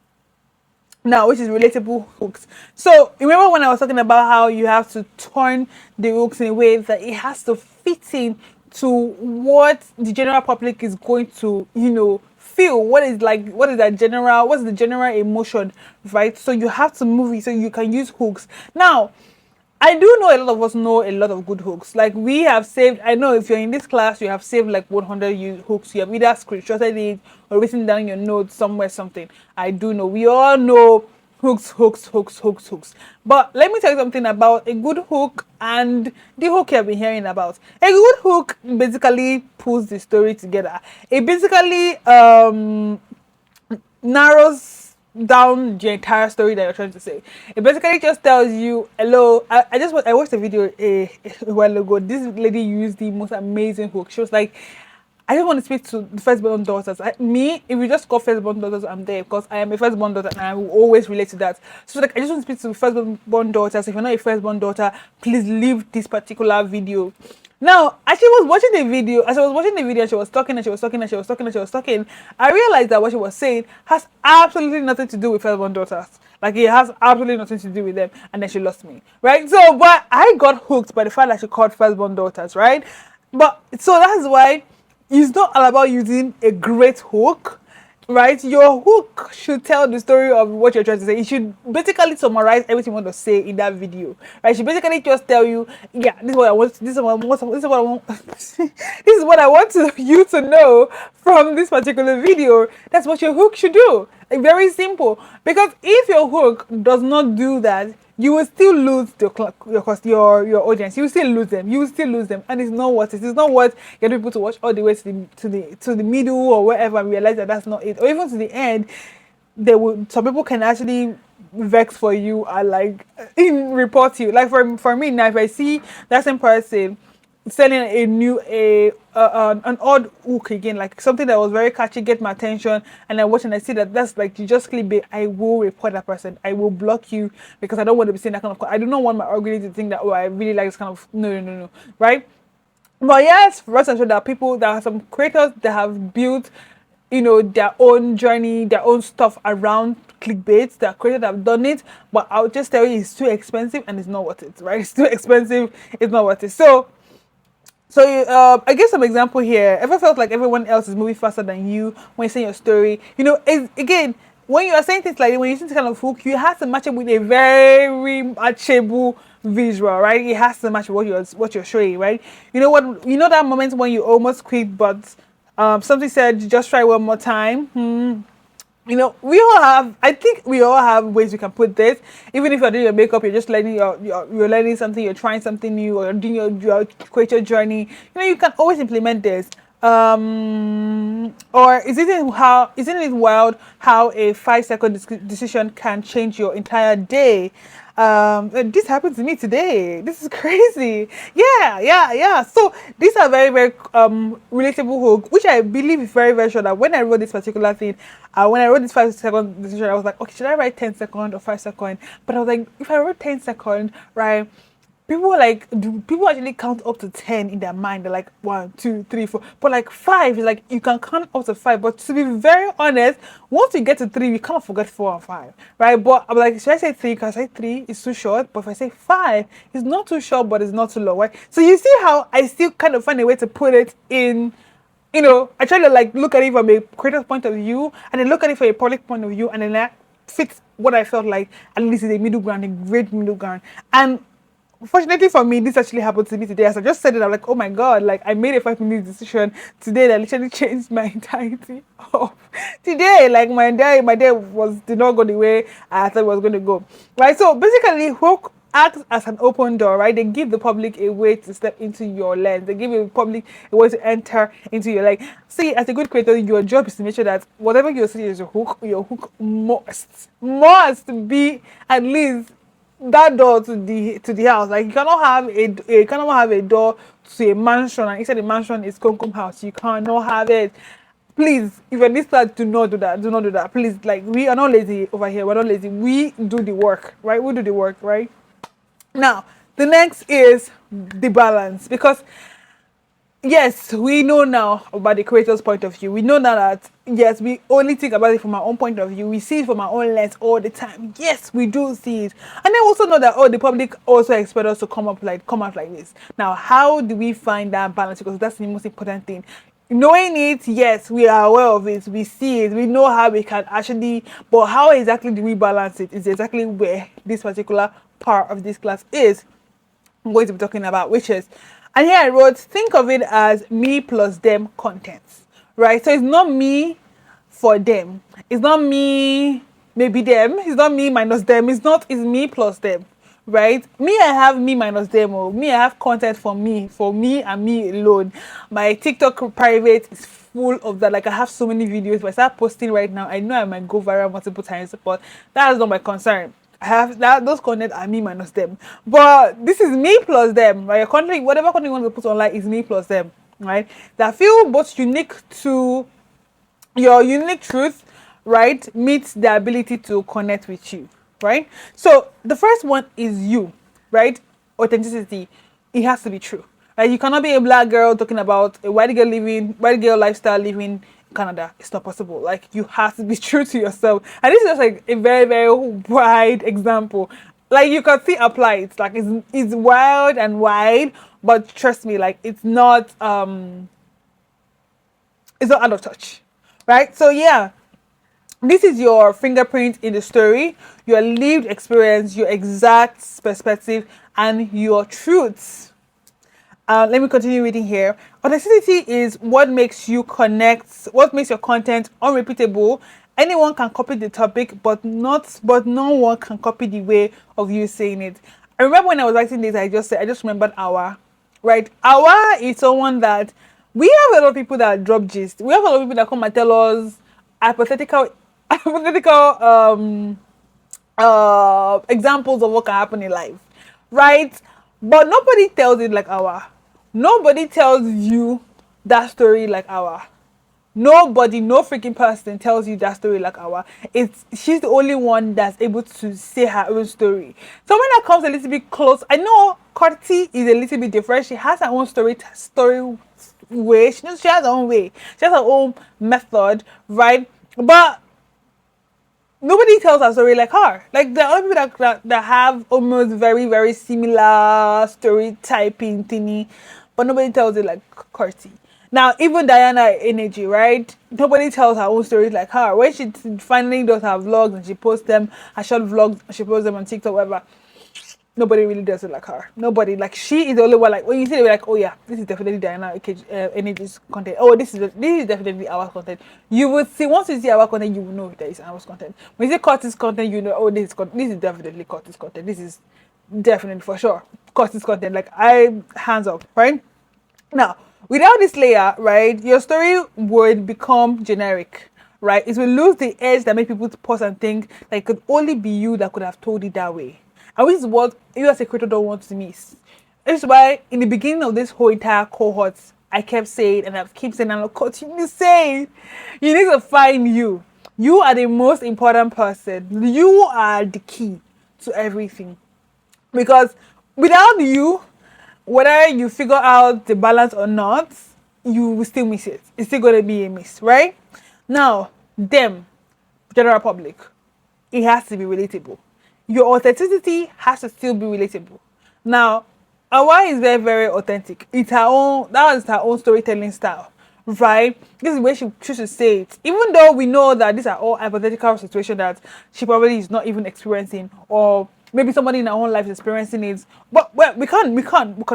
now, which is relatable hooks. So remember when I was talking about how you have to turn the hooks in a way that it has to fit in to what the general public is going to feel, what's the general emotion, right? So you have to move it so you can use hooks. Now I do know a lot of us know a lot of good hooks. Like we have saved, I know if you're in this class, you have saved like 100 hooks. You have either screenshotted it or written down your notes somewhere, something. I do know. We all know hooks. But let me tell you something about a good hook and the hook you've been hearing about. A good hook basically pulls the story together. It basically narrows down the entire story that you're trying to say. It basically just tells you, hello. I watched a video a while ago. This lady used the most amazing hook. She was like, I just want to speak to the firstborn daughters. If you just call firstborn daughters, I'm there because I am a firstborn daughter and I will always relate to that. So like, I just want to speak to firstborn daughters. If you're not a firstborn daughter, please leave this particular video. Now, as she was watching the video, she was talking and she was talking and she was talking and she was talking. I realized that what she was saying has absolutely nothing to do with firstborn daughters. Like it has absolutely nothing to do with them. And then she lost me, right? So, but I got hooked by the fact that she called firstborn daughters, right? But so that's why it's not all about using a great hook, right? Your hook should tell the story of what you're trying to say. It should basically summarize everything you want to say in that video, right? It should basically just tell you, yeah, this is what I want. This is what I want. This is what I want. This is what I want you to know from this particular video. That's what your hook should do. Like, very simple. Because if your hook does not do that, you will still lose your audience. You will still lose them. You will still lose them, and it's not what it is. It's not what get people to watch all the way to the middle or wherever and realize that that's not it, or even to the end. They will. Some people can actually vex for you and like report you. Like for me now, if I see that same person selling a new an odd hook again, like something that was very catchy, get my attention, and I watch and I see that that's like you just clickbait, I will report that person. I will block you because I don't want to be seeing that kind of. I do not want my algorithm to think that, oh, I really like this kind of. No, right? But yes, rest assured that people, there are some creators that have built, their own journey, their own stuff around clickbait. That creators that have done it, but I'll just tell you, it's too expensive and it's not worth it, right? It's too expensive, it's not worth it. So, I give some example here. Ever felt like everyone else is moving faster than you when you say your story? Again, when you are saying things like when you see this kind of hook, you have to match it with a very matchable visual, right? It has to match what you're showing, right? You know what? You know that moment when you almost quit, but something said just try one more time. I think we all have ways we can put this. Even if you're doing your makeup, you're just learning you're learning something, you're trying something new, or you're doing your creator journey. You can always implement this. Or isn't it wild how a 5 second decision can change your entire day? This happened to me today. This is crazy. Yeah. So these are very, very relatable hook, which I believe is very, very sure that when I wrote this particular thing, when I wrote this 5 second decision, I was like, okay, should I write 10 second or 5 second? But I was like, if I wrote 10 second, right? People were like, do people actually count up to 10 in their mind? They're like 1, 2, 3, 4, but like 5 is like you can count up to 5. But to be very honest, once you get to 3, you kind of forget 4 and 5, right? But I'm like, should I say 3? Because I say 3 is too short, but if I say 5, it's not too short, but it's not too long, right? So you see how I still kind of find a way to put it in. I try to like look at it from a creator's point of view, and then look at it from a public point of view, and then I fit what I felt like at least is a middle ground, a great middle ground. And fortunately for me, this actually happened to me today. As I just said it, I'm like, oh my god, like I made a 5 minute decision today that literally changed my entirety of today. Like my day did not go the way I thought it was going to go. Right. So basically, hook acts as an open door, right? They give the public a way to step into your lens. They give the public a way to enter into your like. See, as a good creator, your job is to make sure that whatever you're saying is your hook must be at least that door to the house. Like you cannot have a door to a mansion and inside the mansion is Concom house. You cannot have it. Please, if you're listening, do not do that. Do not do that. Please, like we are not lazy over here. We're not lazy. We do the work, right? We do the work, right? Now, the next is the balance, because yes, we know now about the creator's point of view. We know now that yes, we only think about it from our own point of view. We see it from our own lens all the time. Yes, we do see it, and then also know that the public also expect us to come out like this. Now, how do we find that balance? Because that's the most important thing. Knowing it, yes, we are aware of it. We see it. We know how we can actually, but how exactly do we balance it? Is exactly where this particular part of this class is I'm going to be talking about, which is, and here I wrote, think of it as me plus them content, right? So it's not me for them. It's not me, maybe them. It's not me minus them. It's me plus them, right? Me, I have me minus them. Or me, I have content for me and me alone. My TikTok private is full of that. Like I have so many videos. If I start posting right now, I know I might go viral multiple times, but that is not my concern. I have that those content are me minus them, but this is me plus them, right? Your content, whatever content you want to put online is me plus them, right? That feel both unique to your unique truth, right? Meets the ability to connect with you, right? So the first one is you, right? Authenticity. It has to be true, Like you cannot be a black girl talking about a white girl lifestyle living in Canada. It's not possible. Like you have to be true to yourself. And this is just like a very, very wide example. Like you can see apply it. Like it's wild and wide, but trust me, like it's not out of touch. Right? So yeah, this is your fingerprint in the story, your lived experience, your exact perspective, and your truths. Let me continue reading here. Authenticity is what makes you connect, what makes your content unrepeatable. Anyone can copy the topic, but no one can copy the way of you saying it. I remember when I was writing this, I just remembered our, right? Our is someone that we have a lot of people that drop gist. We have a lot of people that come and tell us hypothetical hypothetical examples of what can happen in life, right? But nobody tells it like our. Nobody tells you that story like our. Nobody, no freaking person tells you that story like our. She's the only one that's able to say her own story. So when that comes a little bit close, I know Corty is a little bit different. She has her own story way. She has her own way. She has her own method, right? But nobody tells a story like her. Like there are other people that have almost very, very similar story typing thingy, but nobody tells it like Corty. Now, even Diana Energy, right? Nobody tells her own stories like her. When she finally does her vlogs and she posts them, her short vlogs, she posts them on TikTok, whatever. Nobody really does it like her. Nobody. Like she is the only one. Like when you see it, like, oh yeah, this is definitely Diana Energy's content. Oh, this is definitely our content. You would see once you see our content, you will know that it's our content. When you see Curtis content, you know, oh, this is definitely Curtis content. This is definitely for sure Curtis content. Like I hands up, right? Now, without this layer, right, your story would become generic, right? It will lose the edge that makes people pause and think that it could only be you that could have told it that way. And which is what you as a creator don't want to miss. This is why in the beginning of this whole entire cohort, I kept saying, and I keep saying, and I'll continue saying, you need to find you. You are the most important person. You are the key to everything. Because without you, whether you figure out the balance or not, you will still miss it. It's still going to be a miss, right? Now, them, general public, it has to be relatable. Your authenticity has to still be relatable. Now, Awa is very, very authentic. It's her own, that is her own storytelling style, right? This is the way she chooses to say it. Even though we know that these are all hypothetical situations that she probably is not even experiencing, or maybe somebody in our own life is experiencing it. But well, we can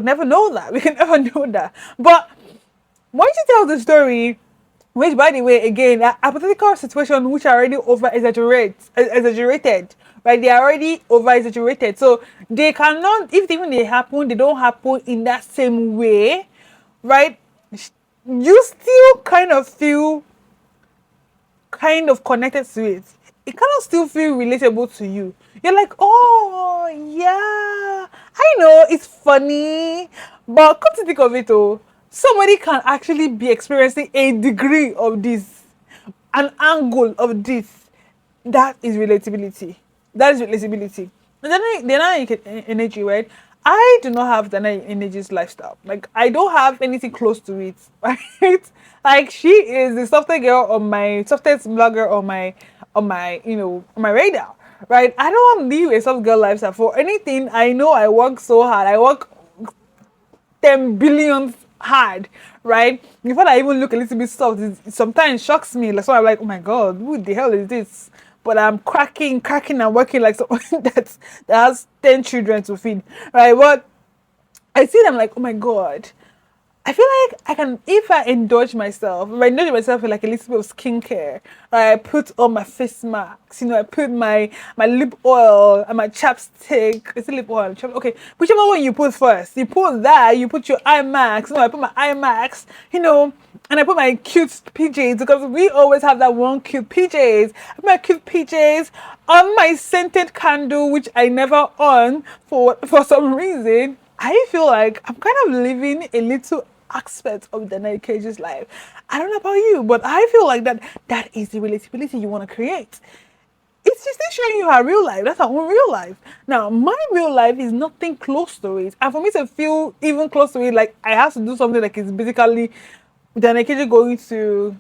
never know that. We can never know that. But when she tells the story, which by the way, again, a hypothetical situation which are already exaggerated, right? They are already over exaggerated. So they cannot, if even they happen, they don't happen in that same way, right? You still kind of feel kind of connected to it. It cannot still feel relatable to you. You're like, oh yeah, I know it's funny, but come to think of it, oh, somebody can actually be experiencing a degree of this, an angle of this. That is relatability. That is relatability. Then energy, right? I do not have Dana Energy's lifestyle. Like I don't have anything close to it, right? Like she is the software girl on my software blogger on my on my radar, right? I don't live a soft girl lifestyle for anything. I know I work so hard. I work 10 billion hard, right? Before I even look a little bit soft, it sometimes shocks me. Like so I'm like, oh my god, who the hell is this? But I'm cracking and working like someone that has 10 children to feed, right? But I see them like, oh my god, I feel like I can, if I indulge myself, if I indulge myself in like a little bit of skincare, I put on my face masks, I put my lip oil and my chapstick. It's a lip oil, okay, whichever one you put first. You put that, you put your eye mask, I put my eye mask, and I put my cute PJs because we always have that one cute PJs. I put my cute PJs on my scented candle, which I never on for some reason. I feel like I'm kind of living a little aspect of the Night Cage's life. I don't know about you, but I feel like that is the relatability you want to create. It she's still showing you her real life. That's her own real life. Now, my real life is nothing close to it. And for me to feel even close to it, like I have to do something like it's basically Dana KJ going to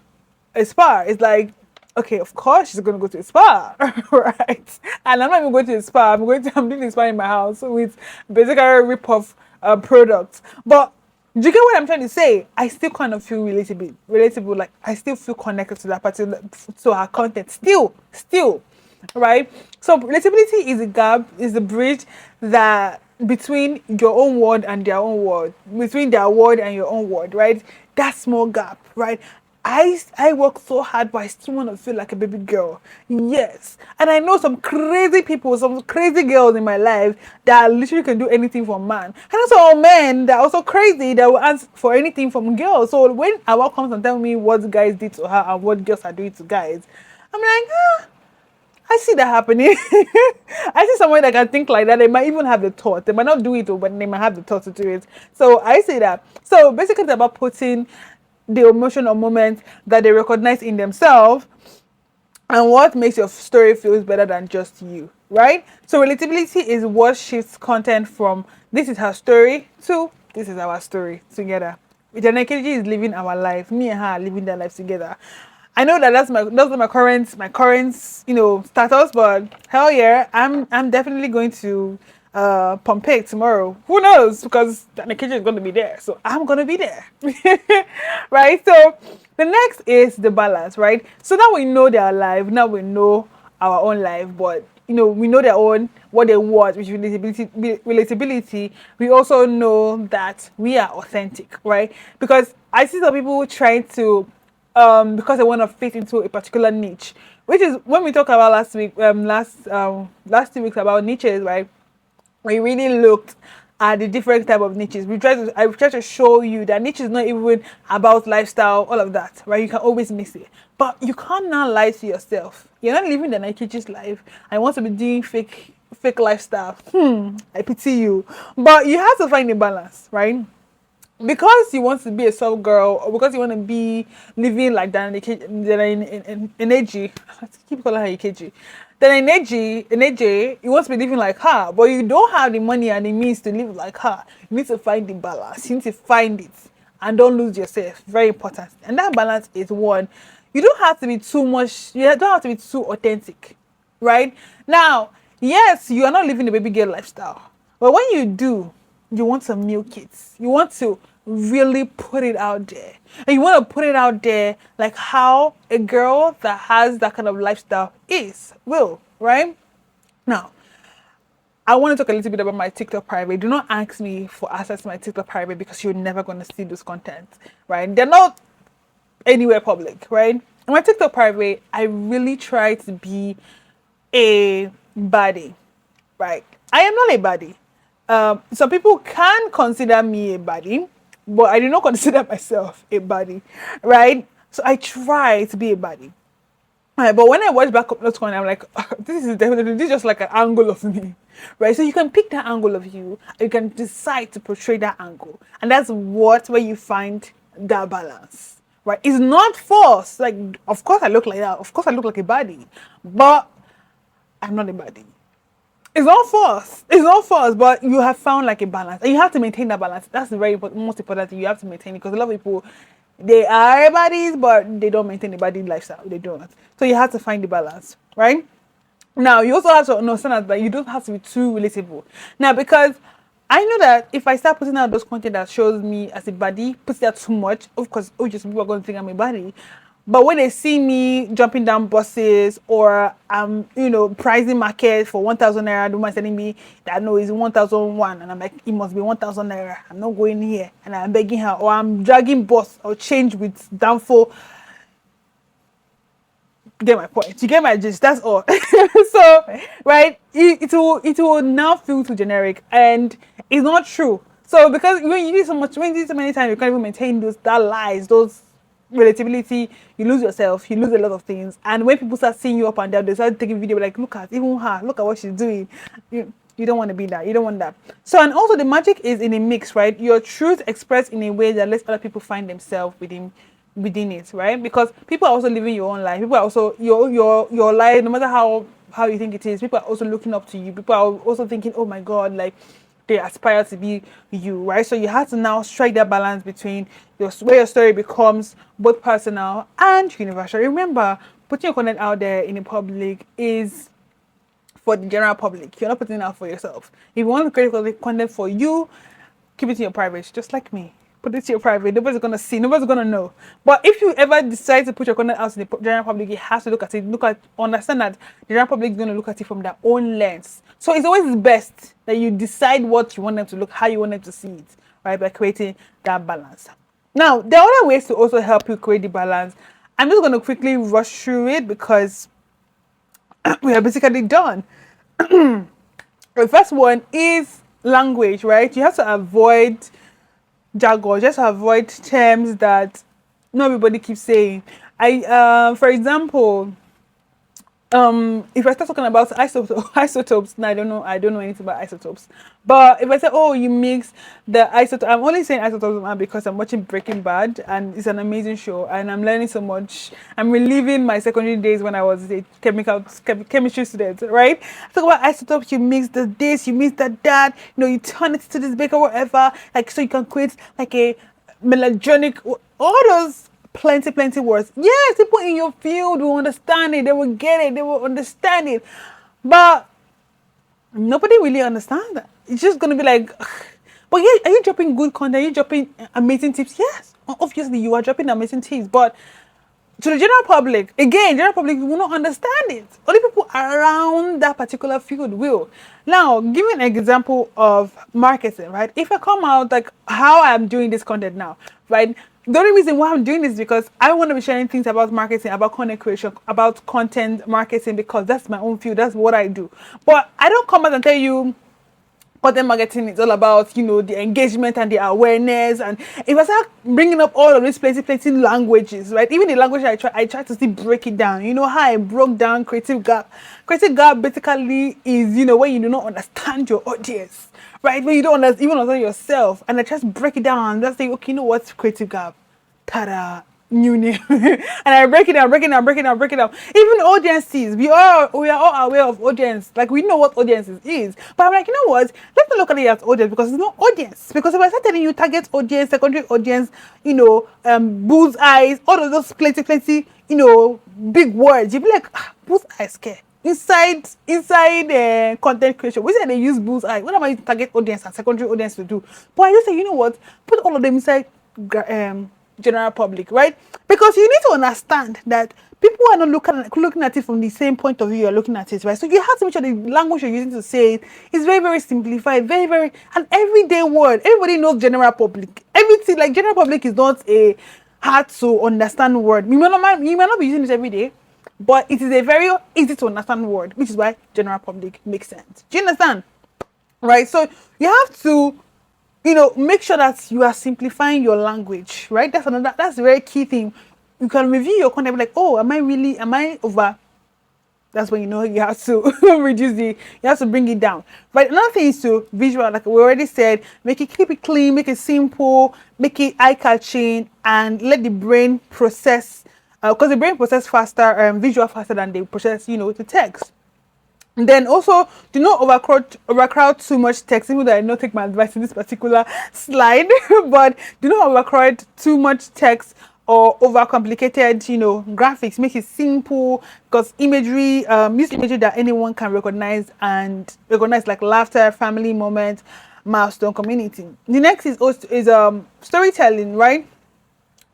a spa. It's like, okay, of course she's gonna go to a spa, right? And I'm not even going to a spa. I'm doing a spa in my house with basically a rip-off products. But do you get what I'm trying to say? I still kind of feel relatable. Like I still feel connected to that particular, to her content. Still, right? So relatability is a gap, is the bridge that between your own word and their own word, between their word and your own word, right? That small gap, right? I work so hard, but I still want to feel like a baby girl. Yes. And I know some crazy people, some crazy girls in my life that literally can do anything for a man. And also men that are also crazy that will ask for anything from girls. So when Awa comes and tell me what guys did to her and what girls are doing to guys, I'm like, I see that happening. I see someone that can think like that. They might even have the thought. They might not do it, but they might have the thought to do it. So I see that. So basically, it's about putting the emotion or moment that they recognize in themselves and what makes your story feels better than just you, right? So relatability is what shifts content from this is her story to this is our story together. Janekiji is living our life. Me and her are living their life together. I know that that's my current status, but hell yeah, I'm definitely going to Pompeii tomorrow. Who knows? Because Janekiji is going to be there, so I'm going to be there, right? So the next is the balance, right? So now we know they're alive. Now we know our own life, but we know their own what they want, which is relatability. We also know that we are authentic, right? Because I see some people trying to because they want to fit into a particular niche, which is when we talked about last 2 weeks about niches, right? We really looked at the different type of niches. I try to show you that niche is not even about lifestyle, all of that, right? You can always miss it. But you can't now lie to yourself. You're not living the Nike's life. I want to be doing fake lifestyle. I pity you. But you have to find a balance, right? Because you want to be a soft girl or because you want to be living like that in energy, I keep calling her EKG. Then in AJ, you want to be living like her, but you don't have the money and the means to live like her. You need to find the balance. You need to find it and don't lose yourself. Very important. And that balance is one. You don't have to be too much, you don't have to be too authentic, right? Now, yes, you are not living the baby girl lifestyle. But when you do, you want to milk it. You want to really put it out there. And you want to put it out there like how a girl that has that kind of lifestyle will, right? Now, I want to talk a little bit about my TikTok private. Do not ask me for access to my TikTok private because you're never going to see those content, right? They're not anywhere public, right? In my TikTok private, I really try to be a baddie, right? I am not a baddie. Some people can consider me a baddie, but I do not consider myself a baddie, right? So I try to be a baddie. Right, but when I watch back up those I'm like, this is just like an angle of me, right? So you can pick that angle of you, and you can decide to portray that angle, and that's where you find that balance, right? It's not forced. Like, of course I look like that. Of course I look like a baddie, but I'm not a baddie. It's not forced. It's not forced, but you have found like a balance, and you have to maintain that balance. That's the most important thing. You have to maintain it because a lot of people, they are bodies, but they don't maintain the body lifestyle. They don't. So you have to find the balance, right? Now you also have to understand that you don't have to be too relatable. Now, because I know that if I start putting out those content that shows me as a body, puts that too much, of course, just people are going to think I'm a body. But when they see me jumping down buses or pricing market for 1,000 naira, the woman telling me that no, it's 1,001, and I'm like, it must be 1,000 naira. I'm not going here, and I'm begging her, or I'm dragging bus or change with downfall. Get my point. You get my gist. That's all. So, right, it will now feel too generic, and it's not true. So because when you do so many times, you can't even maintain those relatability, you lose yourself, you lose a lot of things. And when people start seeing you up and down, they start taking video like, look at even her, look at what she's doing. You don't want to be that. You don't want that. So, and also the magic is in a mix, right? Your truth expressed in a way that lets other people find themselves within it, right? Because people are also living your own life. People are also your life, no matter how how you think it is. People are also looking up to you. People are also thinking, oh my God, like they aspire to be you, right? So you have to now strike that balance between where your story becomes both personal and universal. Remember, putting your content out there in the public is for the general public. You're not putting it out for yourself. If you want to create content for you, keep it in your private, just like me. Put it to your private. Nobody's gonna see. Nobody's gonna know. But if you ever decide to put your content out in the general public, you have to look at it. Understand that the general public is gonna look at it from their own lens. So it's always best that you decide what you want them to look, how you want them to see it, right? By creating that balance. Now, there are other ways to also help you create the balance. I'm just gonna quickly rush through it because we are basically done. The first one is language, right? You have to avoid jargon, just avoid terms that not everybody keeps saying. For example, if I start talking about isotopes, now I don't know anything about isotopes. But if I say, oh, you mix the isotope, I'm only saying isotopes now because I'm watching Breaking Bad and it's an amazing show and I'm learning so much. I'm reliving my secondary days when I was a chemistry student, right? I talk about isotopes, you mix this, you mix that, you turn it to this baker, whatever, like so you can create like a melagenic, all those plenty words. Yes, people in your field will understand it, they will get it, they will understand it. But nobody really understands that. It's just gonna be like, ugh. But yeah, are you dropping good content? Are you dropping amazing tips? Yes, obviously you are dropping amazing tips, but to the general public, again, general public will not understand it. Only people around that particular field will. Now, give me an example of marketing, right? If I come out like how I'm doing this content now, right? The only reason why I'm doing this is because I want to be sharing things about marketing, about content creation, about content marketing, because that's my own field. That's what I do. But I don't come out and tell you content marketing is all about, the engagement and the awareness. And if I start bringing up all of these plenty languages, right? Even the language I try to still break it down. You know how I broke down creative gap. Creative gap basically is, when you do not understand your audience, right? When you don't even understand yourself. And I just break it down and just say, okay, what's creative gap? Ta-da! New name. And I break it down. Even audiences, we are all aware of audience. Like we know what audiences is. But I'm like, you know what? Let's not look at it as audience because it's not audience. Because if I start telling you target audience, secondary audience, bullseyes, all of those plenty, big words, you'll be like, bullseye scare. Inside content creation, we say they use bullseye. What am I target audience and secondary audience to do? But I just say, you know what? Put all of them inside general public, right? Because you need to understand that people are not looking at it from the same point of view you're looking at it, right? So you have to make sure the language you're using to say it is very, very simplified, very an everyday word. Everybody knows general public. Everything like general public is not a hard to understand word. You may not be using it every day, but it is a very easy to understand word, which is why general public makes sense. Do you understand? Right? So you have to make sure that you are simplifying your language, right? That's a very key thing. You can review your content like, oh, am I over? That's when you have to you have to bring it down. Right? Another thing is to visual, like we already said, keep it clean, make it simple, make it eye-catching, and let the brain process, because the brain processes faster, visual faster than they process, the text. And then also, do not overcrowd too much text, even though I not take my advice in this particular slide, but do not overcrowd too much text or overcomplicated, graphics. Make it simple, because imagery, use imagery that anyone can recognize like laughter, family moment, milestone, community. The next is storytelling, right?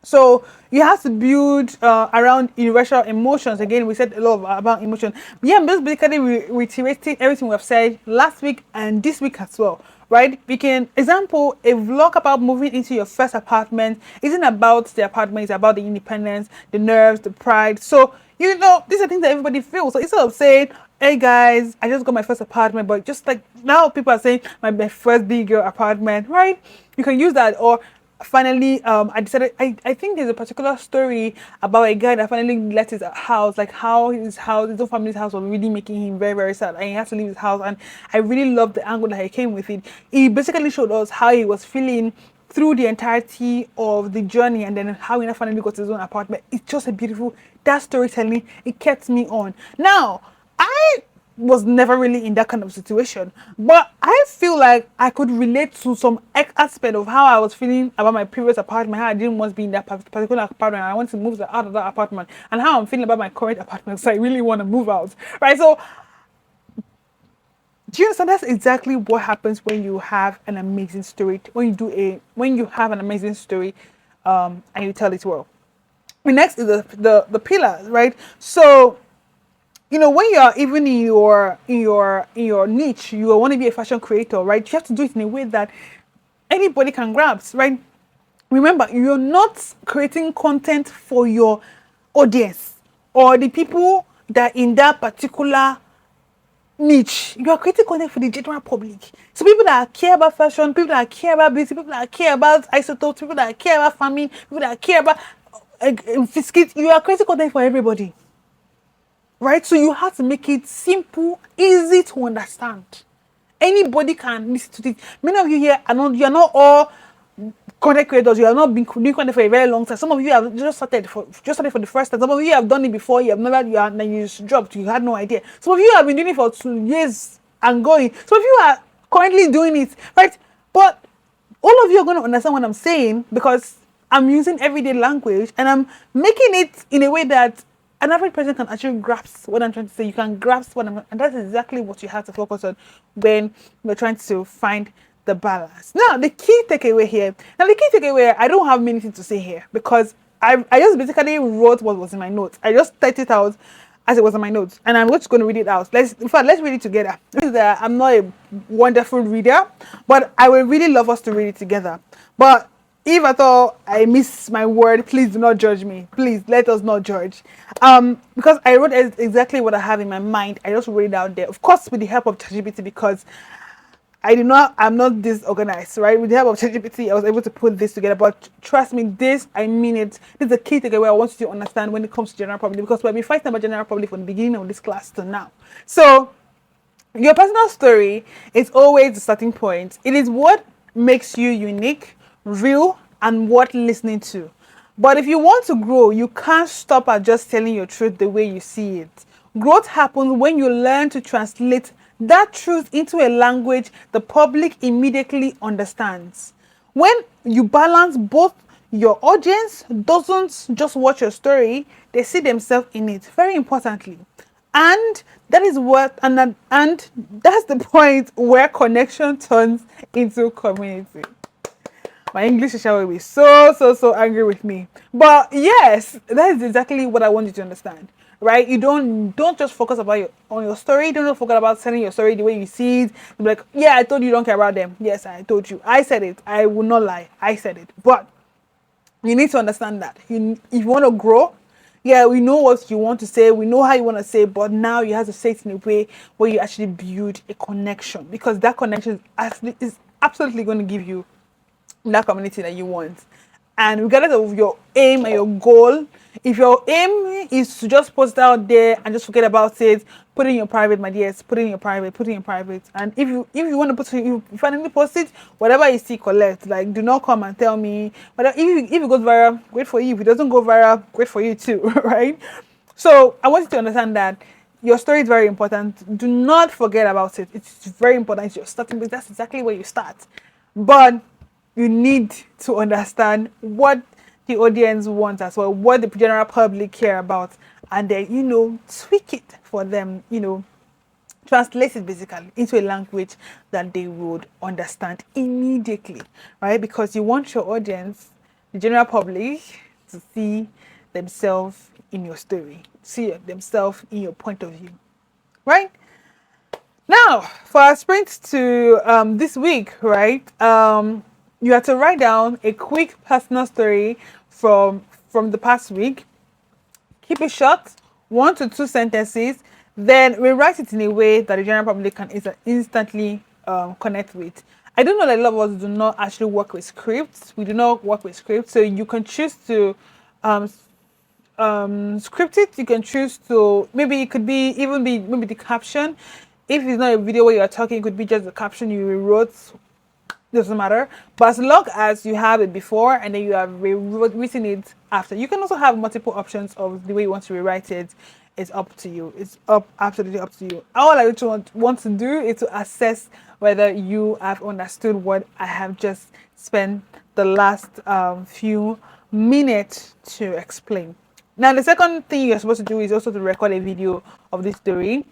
So you have to build around universal emotions. Again, we said a lot about emotion. Yeah, I'm just basically reiterating everything we've said last week and this week as well, right? We can, example, a vlog about moving into your first apartment isn't about the apartment, it's about the independence, the nerves, the pride. So, these are things that everybody feels. So instead of saying, hey guys, I just got my first apartment, but just like now people are saying my first big girl apartment, right? You can use that. Or finally, I decided, I think there's a particular story about a guy that finally left his house, like how his own family's house was really making him very, very sad, and he had to leave his house. And I really loved the angle that he came with it. He basically showed us how he was feeling through the entirety of the journey, and then how he finally got his own apartment. It's just a beautiful, that storytelling, it kept me on. Now, was never really in that kind of situation. But I feel like I could relate to some aspect of how I was feeling about my previous apartment, how I didn't want to be in that particular apartment. I want to move out of that apartment, and how I'm feeling about my current apartment. So I really want to move out, right? So do you understand? That's exactly what happens when you have an amazing story. When you have an amazing story, and you tell it well. The next is the pillars, right? So when you're even in your niche, you want to be a fashion creator, right? You have to do it in a way that anybody can grasp, right? Remember, you're not creating content for your audience or the people that in that particular niche. You are creating content for the general public. So people that care about fashion, people that care about beauty, people that care about isotopes, people that care about farming, people that care about biscuits. You are creating content for everybody, right? So you have to make it simple, easy to understand. Anybody can listen to it. Many of you here you're not all content creators. You have not been doing content for a very long time. Some of you have just started for the first time. Some of you have done it before. Then you just dropped. You had no idea. Some of you have been doing it for 2 years and going. Some of you are currently doing it, right? But all of you are going to understand what I'm saying because I'm using everyday language and I'm making it in a way that an average person can actually grasp what I'm trying to say. You can grasp and that's exactly what you have to focus on when we're trying to find the balance. Now, the key takeaway here. I don't have many things to say here because I just basically wrote what was in my notes. I just typed it out as it was in my notes, and I'm just going to read it out. Let's read it together. I'm not a wonderful reader, but I would really love us to read it together. But if at all I miss my word, please do not judge me. Please let us not judge. Because I wrote exactly what I have in my mind. I just wrote it out there. Of course, with the help of ChatGPT because I'm not this organized, right? With the help of ChatGPT, I was able to put this together. But trust me, I mean it. This is the key takeaway I want you to understand when it comes to general public because we've been fighting about general public from the beginning of this class to now. So your personal story is always the starting point. It is what makes you unique, real, and worth listening to. But if you want to grow, you can't stop at just telling your truth the way you see it. Growth happens when you learn to translate that truth into a language the public immediately understands. When you balance both, your audience doesn't just watch your story, they see themselves in it, very importantly. And that's the point where connection turns into community. My English teacher will be so angry with me. But yes, that is exactly what I want you to understand. Right? You don't just focus on your story. Don't focus about telling your story the way you see it. You'll be like, yeah, I told you don't care about them. Yes, I told you. I said it. I will not lie. I said it. But you need to understand that. If you want to grow, yeah, we know what you want to say. We know how you want to say, but now you have to say it in a way where you actually build a connection because that connection is absolutely going to give you that community that you want. And regardless of your aim and your goal, if your aim is to just post it out there and just forget about it, put it in your private, my dears, put it in your private. And if you want to if you finally post it, whatever you see, collect. Like, do not come and tell me. But if it goes viral, great for you. If it doesn't go viral, great for you too, right? So I want you to understand that your story is very important. Do not forget about it. It's very important. It's your starting place. That's exactly where you start. But you need to understand what the audience wants as well, what the general public care about, and then, tweak it for them, translate it basically into a language that they would understand immediately, right? Because you want your audience, the general public, to see themselves in your story, see themselves in your point of view, right? Now, for our sprint to this week, right? You have to write down a quick personal story from the past week. Keep it short, 1 to 2 sentences. Then rewrite it in a way that the general public can instantly connect with. I don't know that a lot of us do not actually work with scripts. We do not work with scripts, so you can choose to script it. You can choose to maybe it could be maybe the caption. If it's not a video where you're talking, it could be just the caption you rewrote. Doesn't matter, but as long as you have it before and then you have rewritten it after. You can also have multiple options of the way you want to rewrite it. it's up to you. It's up absolutely up to you. All I just want to do is to assess whether you have understood what I have just spent the last few minutes to explain. Now, the second thing you're supposed to do is also to record a video of this story,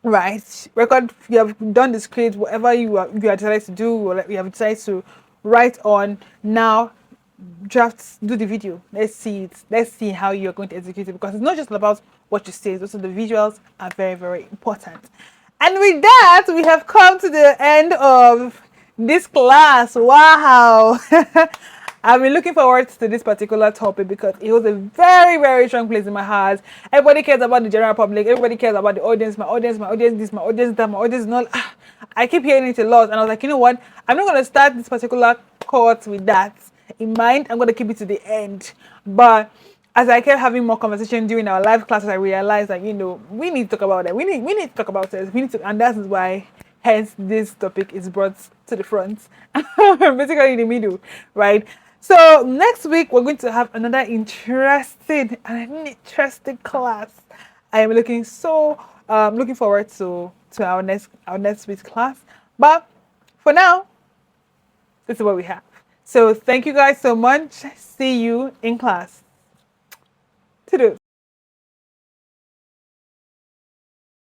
right? Record, you have done the script, whatever you are decided to do, or you have decided to write on. Now draft, do the video. Let's see it. Let's see how you're going to execute it, because it's not just about what you say, it's also the visuals are very, very important. And with that, we have come to the end of this class. Wow. I've been looking forward to this particular topic because it was a very, very strong place in my heart. Everybody cares about the general public. Everybody cares about the audience, my audience this, my audience that, my audience not. I keep hearing it a lot. And I was like, you know what? I'm not going to start this particular course with that in mind. I'm going to keep it to the end. But as I kept having more conversation during our live classes, I realized that, we need to talk about that. We need to talk about it. And that is why, hence, this topic is brought to the front, basically in the middle, right? So next week we're going to have another interesting class. I am looking forward to our next week's class. But for now, this is what we have. So thank you guys so much. See you in class. To do.